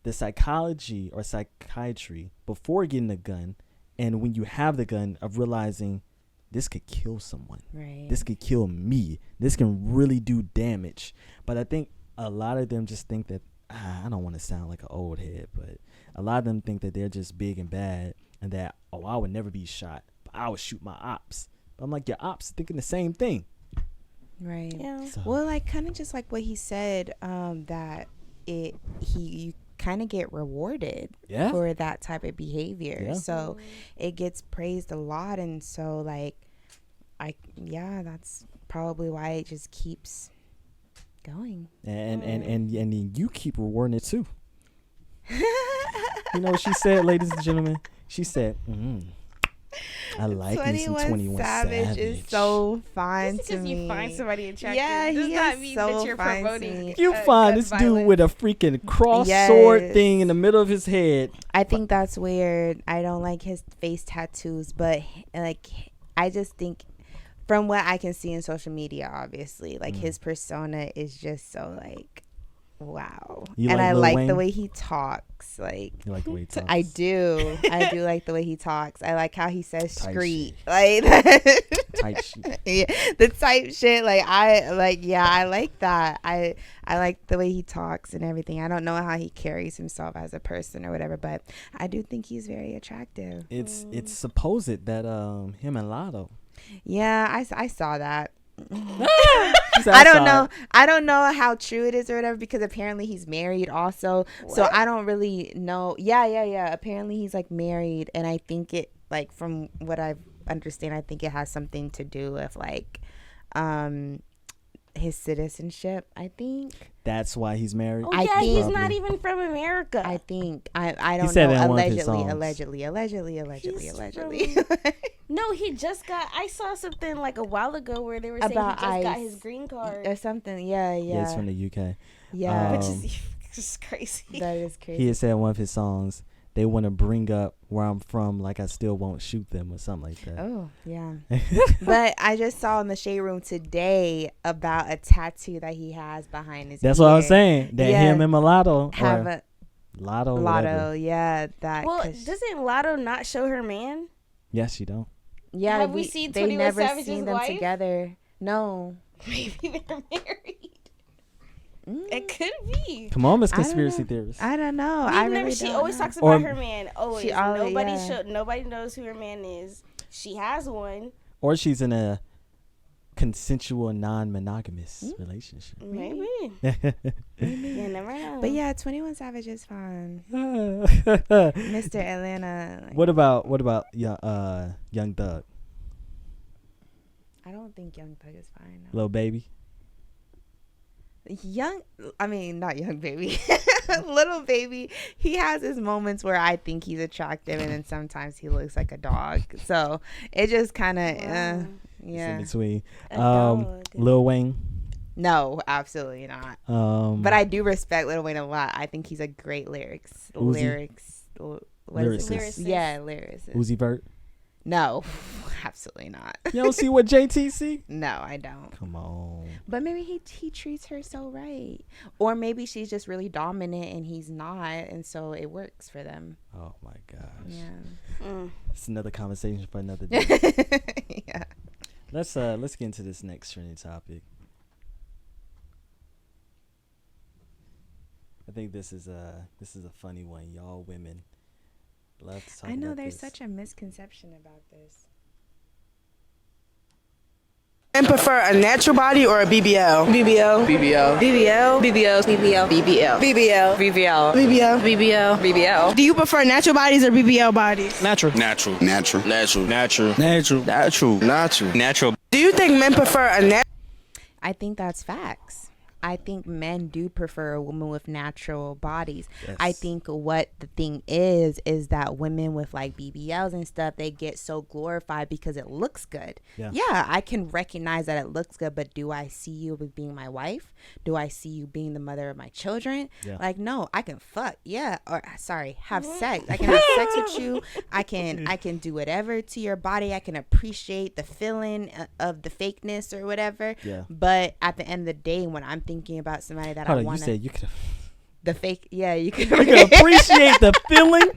the psychology or psychiatry before getting a gun and when you have the gun of realizing this could kill someone. Right. This could kill me. This can really do damage. But I think a lot of them just think that, I don't want to sound like an old head, but a lot of them think that they're just big and bad and that, I would never be shot, but I would shoot my ops. But I'm like, your ops thinking the same thing. Right. Yeah. So. Well, like kind of just like what he said, that you kind of get rewarded for that type of behavior. So it gets praised a lot, and so like that's probably why it just keeps going. And you keep rewarding it too. You know what she said, ladies and gentlemen? She said, I like me some 21 Savage. Is so fine to me. You find somebody attractive. Yeah, does he not is mean so that you're fine to promoting. me. You find this dude with a freaking cross sword thing in the middle of his head. I think that's weird. I don't like his face tattoos, but like I just think from what I can see in social media, obviously, like his persona is just so like, wow. You and like I Lil like Wayne? the way he talks. Like, You like the way he talks? I do. I do like the way he talks. I like how he says Type "screet," shit. like Type shit. yeah, the type shit. Like I like. Yeah, I like that. I like the way he talks and everything. I don't know how he carries himself as a person or whatever, but I do think he's very attractive. It's supposed that him and Lotto. Yeah, I saw that. She said, I don't saw know. it. I don't know how true it is or whatever because apparently he's married also. So What? I don't really know. Yeah. Apparently he's like married, and I think it like from what I understand, I think it has something to do with like his citizenship. I think. That's why he's married. Oh I yeah, he's think- not even from America. I think. I don't said know. it in one of his Allegedly. He's No, he just got. I saw something like a while ago where they were saying About he just got ICE. his green card, or something. Yeah. Yeah, it's from the UK. Yeah. which Um, is just crazy. That is crazy. He had said in one of his songs, they want to bring up where I'm from, like I still won't shoot them or something like that. Oh, yeah. But I just saw in the shade room today about a tattoo that he has behind his That's ear. what I was saying. That Yeah. him and Mulatto Have or a Lotto. lotto, Whatever. yeah. That. Well, 'cause- doesn't Lotto not show her man? Yes, you don't. yeah, have we seen they 21 never Savage's seen them wife? together. No. Maybe they're married. Mm, It could be. Come on, Miss I don't Conspiracy know. Theorist. I don't know. We've I never- really she don't always know. talks about Or- her man. Always. She always- Nobody yeah. nobody knows who her man is. She has one. Or she's in a consensual, non-monogamous Mm. relationship. Maybe. You never know. But yeah, 21 Savage is fun. Mr. Atlanta. Like, What about Young Thug, I don't think Young Thug is fine. No. Lil Baby? Not young baby. Little baby. He has his moments where I think he's attractive and then sometimes he looks like a dog. So it just kind of, Wow. It's yeah. in between. A dog. Lil Wayne. No, absolutely not. But I do respect Lil Wayne a lot. I think he's a great Uzi? what is it? Lyricist. Yeah, lyricist. Uzi Vert. No, absolutely not. You don't see what JT see? No, I don't. Come on. But maybe he treats her so right. Or maybe she's just really dominant and he's not. And so it works for them. Oh my gosh. Yeah. It's another conversation for another day. Yeah. Let's get into this next trending topic. I think this is a funny one. Y'all women love to talk I know about there's this. such a misconception about this. Men prefer a natural body or a BBL? BBL. BBL. BBL. BBL. BBL. BBL. BBL. BBL. BBL. BBL. BBL. Do you prefer natural bodies or BBL bodies? Natural. Natural. Natural. Natural. Natural. Natural. Natural. Natural. Natural. Do you think men prefer a natural? I think that's facts. I think men do prefer a woman with natural bodies. Yes. I think what the thing is that women with like BBLs and stuff, they get so glorified because it looks good. Yeah, I can recognize that it looks good, but do I see you as being my wife? Do I see you being the mother of my children? Yeah. Like, no, I can fuck. Yeah. Or sorry, have sex. I can have sex with you. I can do whatever to your body. I can appreciate the feeling of the fakeness or whatever. Yeah. But at the end of the day, when I'm thinking about somebody that Hold I on, want you to, said you could the fake, yeah, you can appreciate the feeling.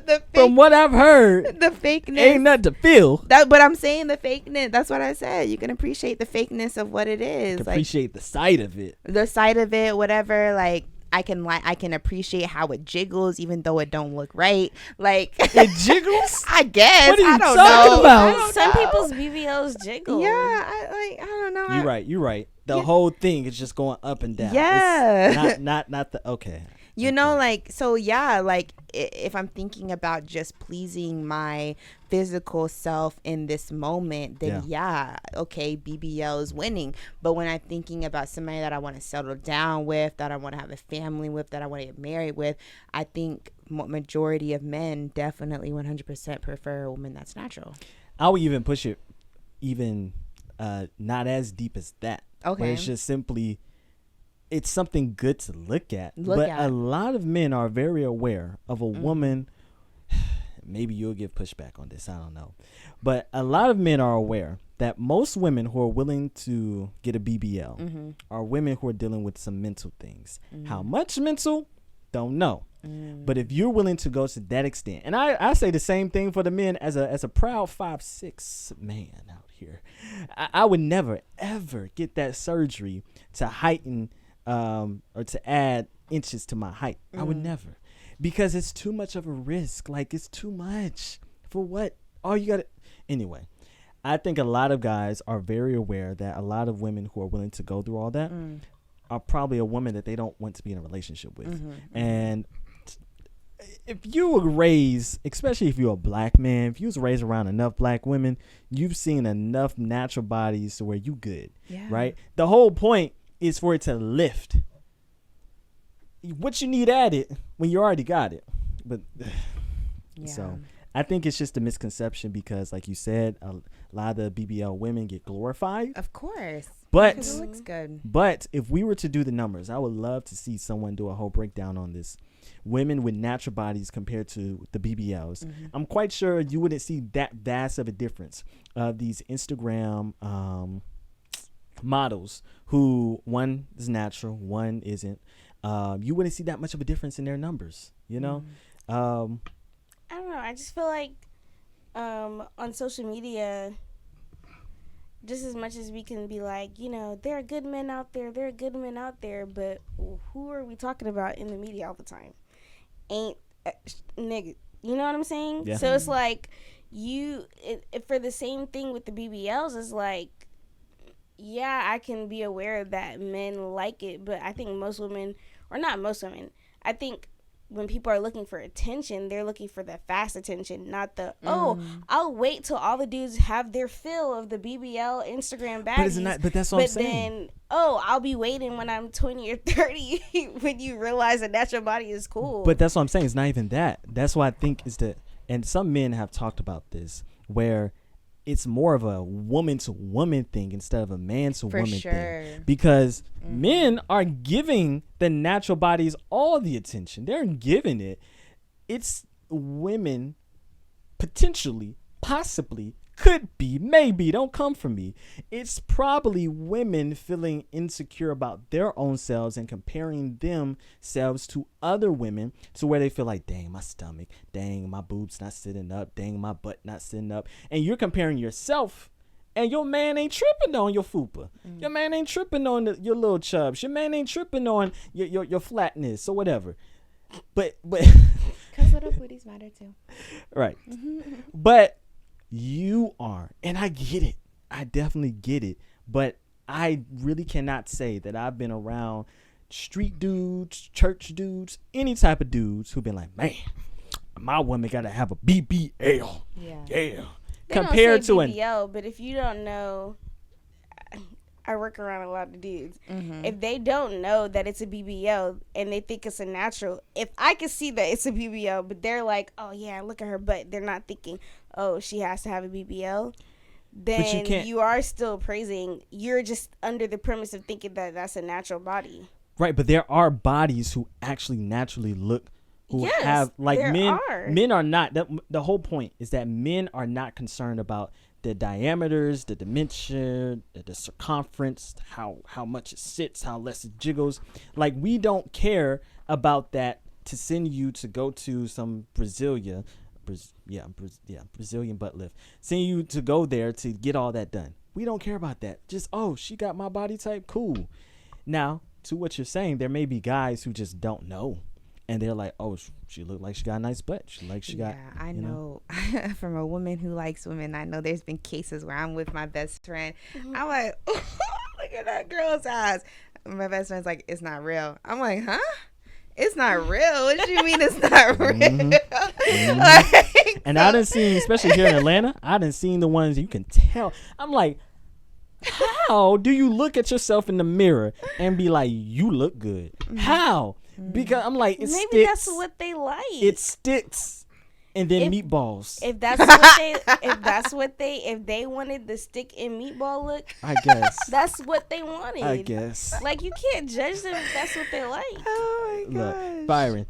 the From fake, what I've heard, the fakeness. ain't nothing to feel. But I'm saying the fakeness. That's what I said. You can appreciate the fakeness of what it is. Can Like appreciate the sight of it. the sight of it, whatever. Like I can appreciate how it jiggles, even though it don't look right. Like It jiggles. I guess. What are you I don't talking know. about? I don't Some know. people's BBLs jiggle. Yeah, I don't know. You're right. The whole thing is just going up and down. Yeah. It's not the okay. You know, like, so yeah, like if I'm thinking about just pleasing my physical self in this moment, then yeah, okay, BBL is winning. But when I'm thinking about somebody that I want to settle down with, that I want to have a family with, that I want to get married with, I think majority of men definitely 100% prefer a woman that's natural. I would even push it even not as deep as that. Okay. Where it's just simply, it's something good to look at. Look but at. a lot of men are very aware of a woman maybe you'll give pushback on this. I don't know. But a lot of men are aware that most women who are willing to get a BBL are women who are dealing with some mental things. How much mental? Don't know. But if you're willing to go to that extent, and I say the same thing for the men as a proud 5'6" man out here, I would never ever get that surgery to heighten or to add inches to my height. I would never, because it's too much of a risk. Like, it's too much for what? All you gotta anyway. I think a lot of guys are very aware that a lot of women who are willing to go through all that are probably a woman that they don't want to be in a relationship with. And if you were raised, especially if you're a black man, if you was raised around enough black women, you've seen enough natural bodies to where you good, right? The whole point is for it to lift. What you need added when you already got it. But so I think it's just a misconception because, like you said, a lot of the BBL women get glorified. Of course. But because it looks good. But if we were to do the numbers, I would love to see someone do a whole breakdown on this. Women with natural bodies compared to the BBLs. I'm quite sure you wouldn't see that vast of a difference. These Instagram models who one is natural, one isn't. You wouldn't see that much of a difference in their numbers, you know? I don't know. I just feel like on social media, just as much as we can be like, you know, there are good men out there, but who are we talking about in the media all the time? Ain't nigga. You know what I'm saying? Yeah. So it's like for the same thing with the BBLs, it's like, yeah, I can be aware that men like it, but I think most women, or not most women, I think when people are looking for attention, they're looking for the fast attention, not the, I'll wait till all the dudes have their fill of the BBL Instagram baddies. But that's what I'm saying. But then, I'll be waiting when I'm 20 or 30 when you realize a natural body is cool. But that's what I'm saying. It's not even that. That's why I think is that, and some men have talked about this, where it's more of a woman to woman thing instead of a man to woman thing, because men are giving the natural bodies all the attention. They're giving it. It's women potentially, possibly, could be, maybe, don't come from me. It's probably women feeling insecure about their own selves and comparing themselves to other women to where they feel like, dang, my stomach, dang, my boobs not sitting up, dang, my butt not sitting up. And you're comparing yourself, and your man ain't tripping on your fupa. Your man ain't tripping on your little chubs. Your man ain't tripping on your flatness or whatever. But because little booties matter too. Right. But you are, and I get it. I definitely get it. But I really cannot say that I've been around street dudes, church dudes, any type of dudes who've been like, man, my woman got to have a BBL. Yeah. They Compared don't say to BBL, but if you don't know, I work around a lot of dudes. If they don't know that it's a BBL and they think it's a natural, if I can see that it's a BBL, but they're like, oh yeah, look at her butt, they're not thinking, oh, she has to have a BBL, then you are still praising. You're just under the premise of thinking that that's a natural body. Right, but there are bodies who actually naturally look, who have, like, men are not, the whole point is that men are not concerned about the diameters, the dimension, the circumference, how much it sits, how less it jiggles. Like, we don't care about that to send you to go to some Brazilian butt lift. Send you to go there to get all that done. We don't care about that. Just, she got my body type, cool. Now, to what you're saying, there may be guys who just don't know. And they're like, oh, she looked like she got a nice butt. I know. From a woman who likes women, I know there's been cases where I'm with my best friend. I'm like, look at that girl's ass. My best friend's like, it's not real. I'm like, huh? It's not real? What do you mean it's not real? Like, and I done seen, especially here in Atlanta, I done seen the ones you can tell. I'm like, how do you look at yourself in the mirror and be like, you look good? How? Because I'm like, maybe sticks. That's what they like. It sticks, and then meatballs. If that's what if they wanted the stick and meatball look, I guess that's what they wanted. I guess. Like, you can't judge them if that's what they like. Oh my gosh. Look, Byron,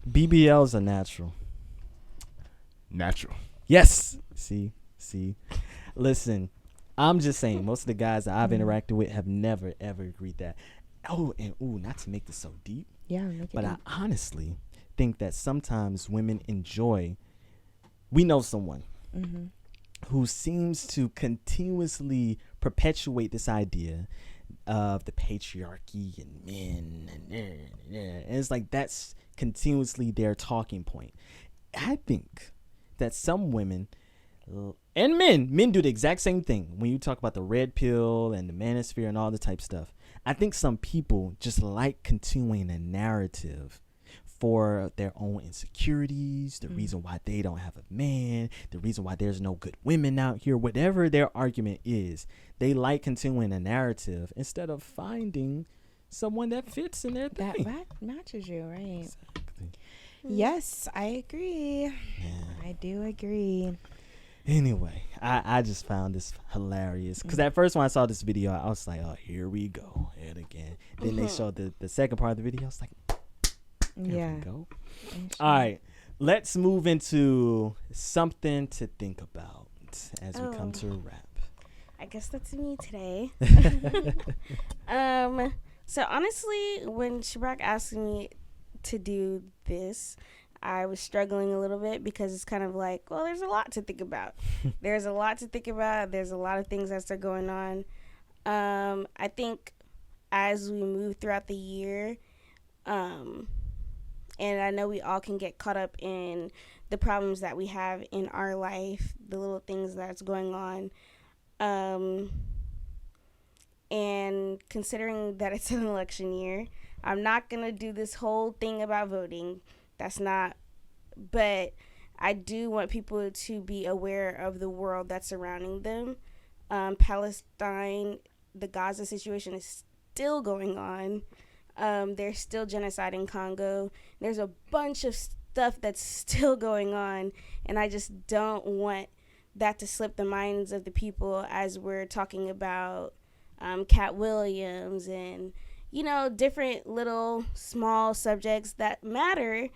BBLs are natural. Natural. Yes. See. Listen, I'm just saying, most of the guys that I've interacted with have never ever agreed that. Oh, and not to make this so deep. Yeah, but I honestly think that sometimes women enjoy. We know someone who seems to continuously perpetuate this idea of the patriarchy and men, and it's like that's continuously their talking point. I think that some women and men do the exact same thing when you talk about the red pill and the manosphere and all the type stuff. I think some people just like continuing a narrative for their own insecurities, the reason why they don't have a man, the reason why there's no good women out here, whatever their argument is, they like continuing a narrative instead of finding someone that fits in their thing. That matches you, right? Exactly. Yes, I agree. Yeah. I do agree. Anyway, I just found this hilarious because at first when I saw this video, I was like, oh, here we go. And again. Then they showed the second part of the video. I was like, there we go. All right. Let's move into something to think about as we come to a wrap. I guess that's me today. So honestly, when Shabach asked me to do this, I was struggling a little bit because it's kind of like, well, there's a lot to think about. There's a lot to think about. There's a lot of things that start going on. I think as we move throughout the year, and I know we all can get caught up in the problems that we have in our life, the little things that's going on. And considering that it's an election year, I'm not going to do this whole thing about voting. That's not, but I do want people to be aware of the world that's surrounding them. Palestine, the Gaza situation is still going on. There's still genocide in Congo. There's a bunch of stuff that's still going on, and I just don't want that to slip the minds of the people as we're talking about Cat Williams and, different little small subjects that matter.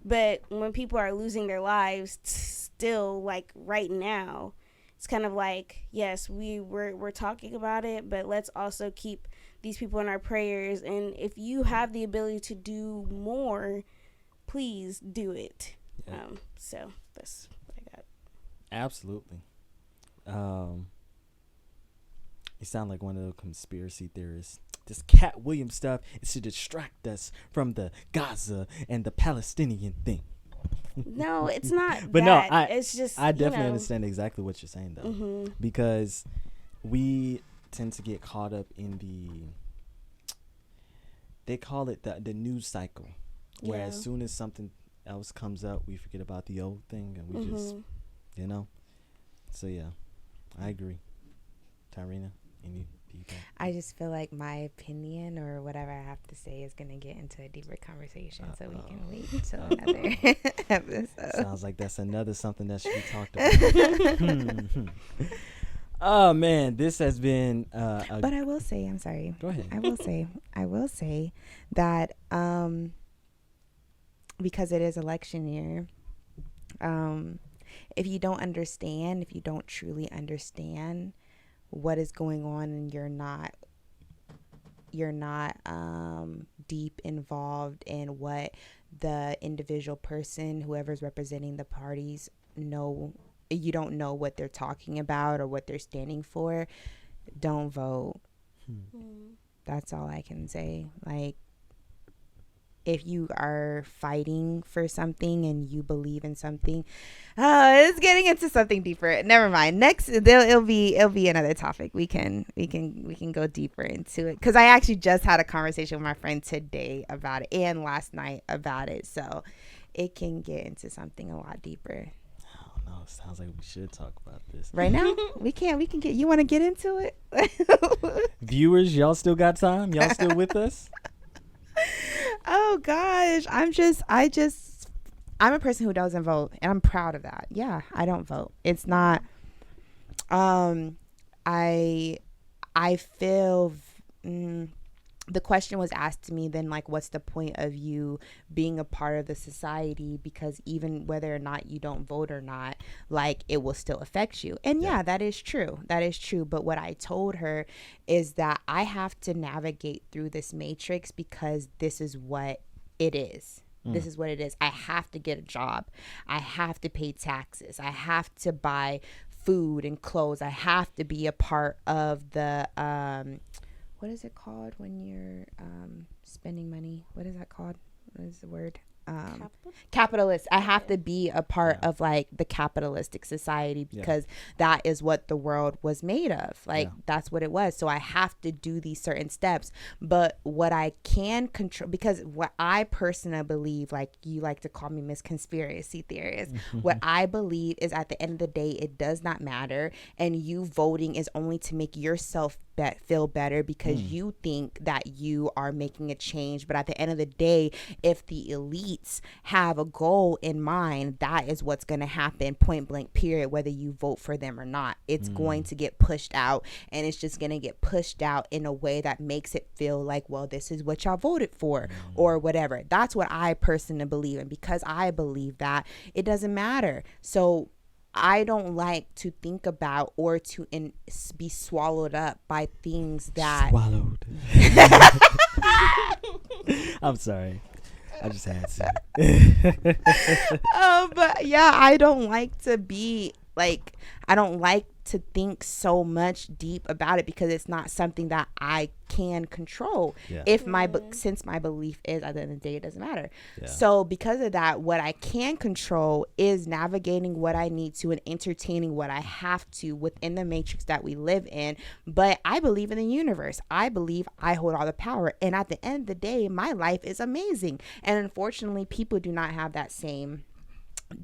But when people are losing their lives still, like right now, it's kind of like, yes, we're talking about it, but let's also keep these people in our prayers. And if you have the ability to do more, please do it. Yeah. So that's what I got. Absolutely. You sound like one of the conspiracy theorists. This Cat Williams stuff is to distract us from the Gaza and the Palestinian thing. No, it's not. But that. It's just I definitely understand exactly what you're saying though, because we tend to get caught up in they call it the news cycle, where as soon as something else comes up, we forget about the old thing and we just, So yeah, I agree. Tyrina, any feedback? I just feel like my opinion or whatever I have to say is going to get into a deeper conversation, so we can wait until another episode. Sounds like that's another something that should be talked about. Oh man, this has been but I will say, I'm sorry. Go ahead. I will say that because it is election year, if you don't truly understand what is going on and you're not deep involved in what the individual person, whoever's representing the parties, you don't know what they're talking about or what they're standing for, don't vote. That's all I can say. Like, if you are fighting for something and you believe in something, it's getting into something deeper. Never mind. Next, it'll be another topic. We can go deeper into it, because I actually just had a conversation with my friend today about it and last night about it. So it can get into something a lot deeper. I don't know. Sounds like we should talk about this right now. We can get. You want to get into it? Viewers, y'all still got time? Y'all still with us? Oh gosh, I'm a person who doesn't vote, and I'm proud of that. Yeah, I don't vote. It's not I feel the question was asked to me then, like, what's the point of you being a part of the society, because even whether or not you don't vote or not, like, it will still affect you. And yeah, that is true, but what I told her is that I have to navigate through this matrix because this is what it is. This is what it is. I have to get a job. I have to pay taxes. I have to buy food and clothes. I have to be a part of the what is it called when you're spending money? What is that called? What is the word? Capitalist. I have to be a part of like the capitalistic society because that is what the world was made of. Like that's what it was. So I have to do these certain steps. But what I can control, because what I personally believe, like you like to call me Miss Conspiracy Theorist, what I believe is at the end of the day, it does not matter. And you voting is only to make yourself feel better because you think that you are making a change. But at the end of the day, if the elites have a goal in mind, that is what's going to happen, point blank period, whether you vote for them or not. It's going to get pushed out, and it's just going to get pushed out in a way that makes it feel like, well, this is what y'all voted for or whatever. That's what I personally believe, and because I believe that, it doesn't matter. So I don't like to think about or to be swallowed up by things that swallowed. I'm sorry, I just had to. But yeah, I don't like to be like, I don't like to think so much deep about it because it's not something that I can control. If since my belief is at the end of the day, it doesn't matter. So because of that, what I can control is navigating what I need to and entertaining what I have to within the matrix that we live in. But I believe in the universe. I believe I hold all the power. And at the end of the day, my life is amazing. And unfortunately, people do not have that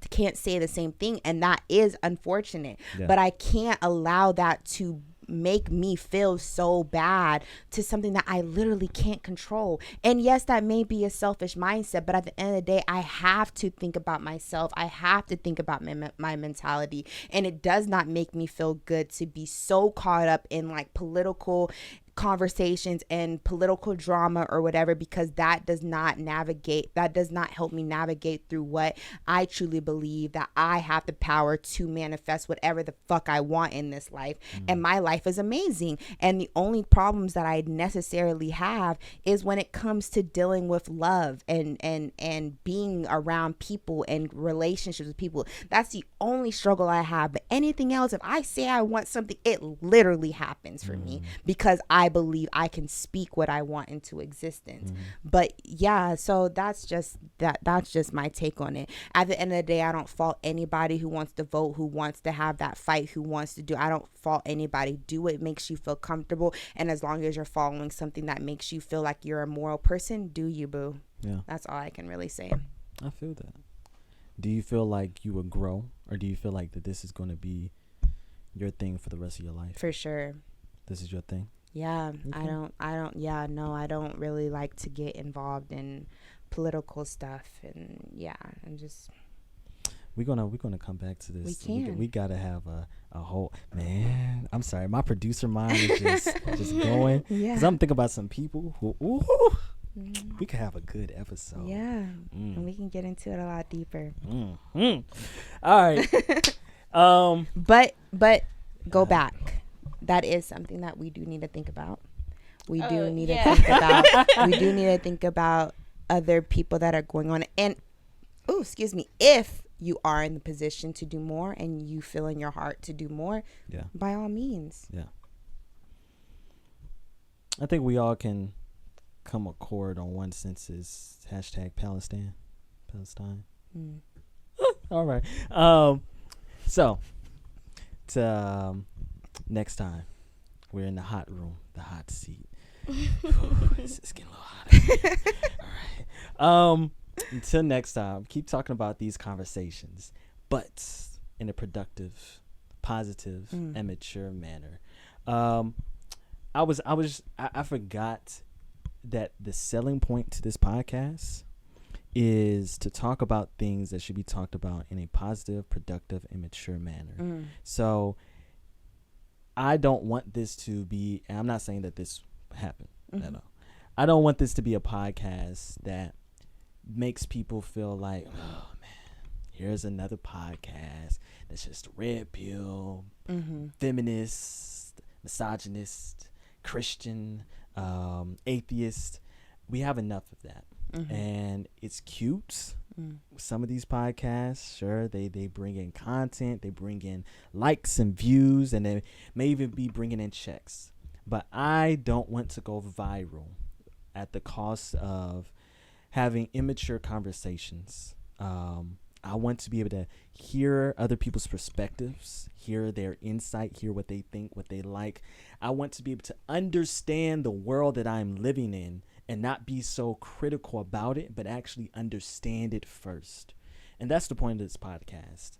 can't say the same thing, and that is unfortunate. But I can't allow that to make me feel so bad to something that I literally can't control. And yes, that may be a selfish mindset, but at the end of the day, I have to think about myself. I have to think about my mentality, and it does not make me feel good to be so caught up in like political conversations and political drama or whatever, because that does not help me navigate through what I truly believe, that I have the power to manifest whatever the fuck I want in this life. And my life is amazing, and the only problems that I necessarily have is when it comes to dealing with love and being around people and relationships with people. That's the only struggle I have. But anything else, if I say I want something, it literally happens for me because I believe I can speak what I want into existence. But yeah, so that's just my take on it. At the end of the day, I don't fault anybody who wants to vote, who wants to have that fight, who wants to do. I don't fault anybody. Do what makes you feel comfortable, and as long as you're following something that makes you feel like you're a moral person, do you, boo. That's all I can really say. I feel that. Do you feel like you will grow, or do you feel like that this is going to be your thing for the rest of your life? For sure. This is your thing? Yeah. Okay. I don't really like to get involved in political stuff, and I'm just. We're gonna come back to this. We can. We gotta have a whole, man. I'm sorry, my producer mind is just going. Yeah. Cause I'm thinking about some people who. We could have a good episode. Yeah. And we can get into it a lot deeper. All right. But go back. That is something that we do need to think about. We do need to think about other people that are going on. And if you are in the position to do more and you feel in your heart to do more, by all means. Yeah. I think we all can come accord on one census. #Palestine. All right. So to next time, we're in the hot room, the hot seat. It's getting a little hot. All right. Until next time, keep talking about these conversations, but in a productive, positive, and mature manner. I forgot that the selling point to this podcast is to talk about things that should be talked about in a positive, productive, and mature manner. So I don't want this to be, and I'm not saying that this happened at all. I don't want this to be a podcast that makes people feel like, oh man, here's another podcast that's just red pill, feminist, misogynist, Christian, atheist. We have enough of that. And it's cute. Some of these podcasts, sure, they bring in content, they bring in likes and views, and they may even be bringing in checks. But I don't want to go viral at the cost of having immature conversations. I want to be able to hear other people's perspectives, hear their insight, hear what they think, what they like. I want to be able to understand the world that I'm living in and not be so critical about it, but actually understand it first. And that's the point of this podcast.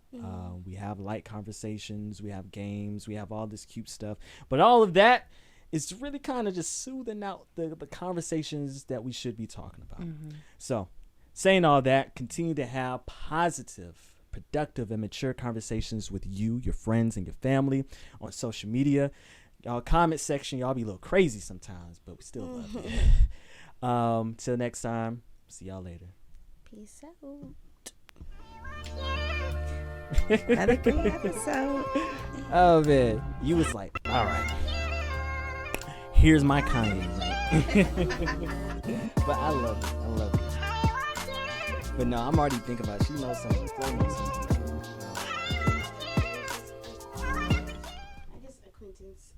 We have light conversations, we have games, we have all this cute stuff. But all of that is really kind of just soothing out the conversations that we should be talking about. So, saying all that, continue to have positive, productive, and mature conversations with you, your friends, and your family on social media. Y'all comment section, y'all be a little crazy sometimes, but we still love you. Till next time, see y'all later. Peace out. Another great episode. Oh man, you was like, all right, here's my Kanye, right? But I love it. But no, I'm already thinking about it. She knows something. I guess acquaintance.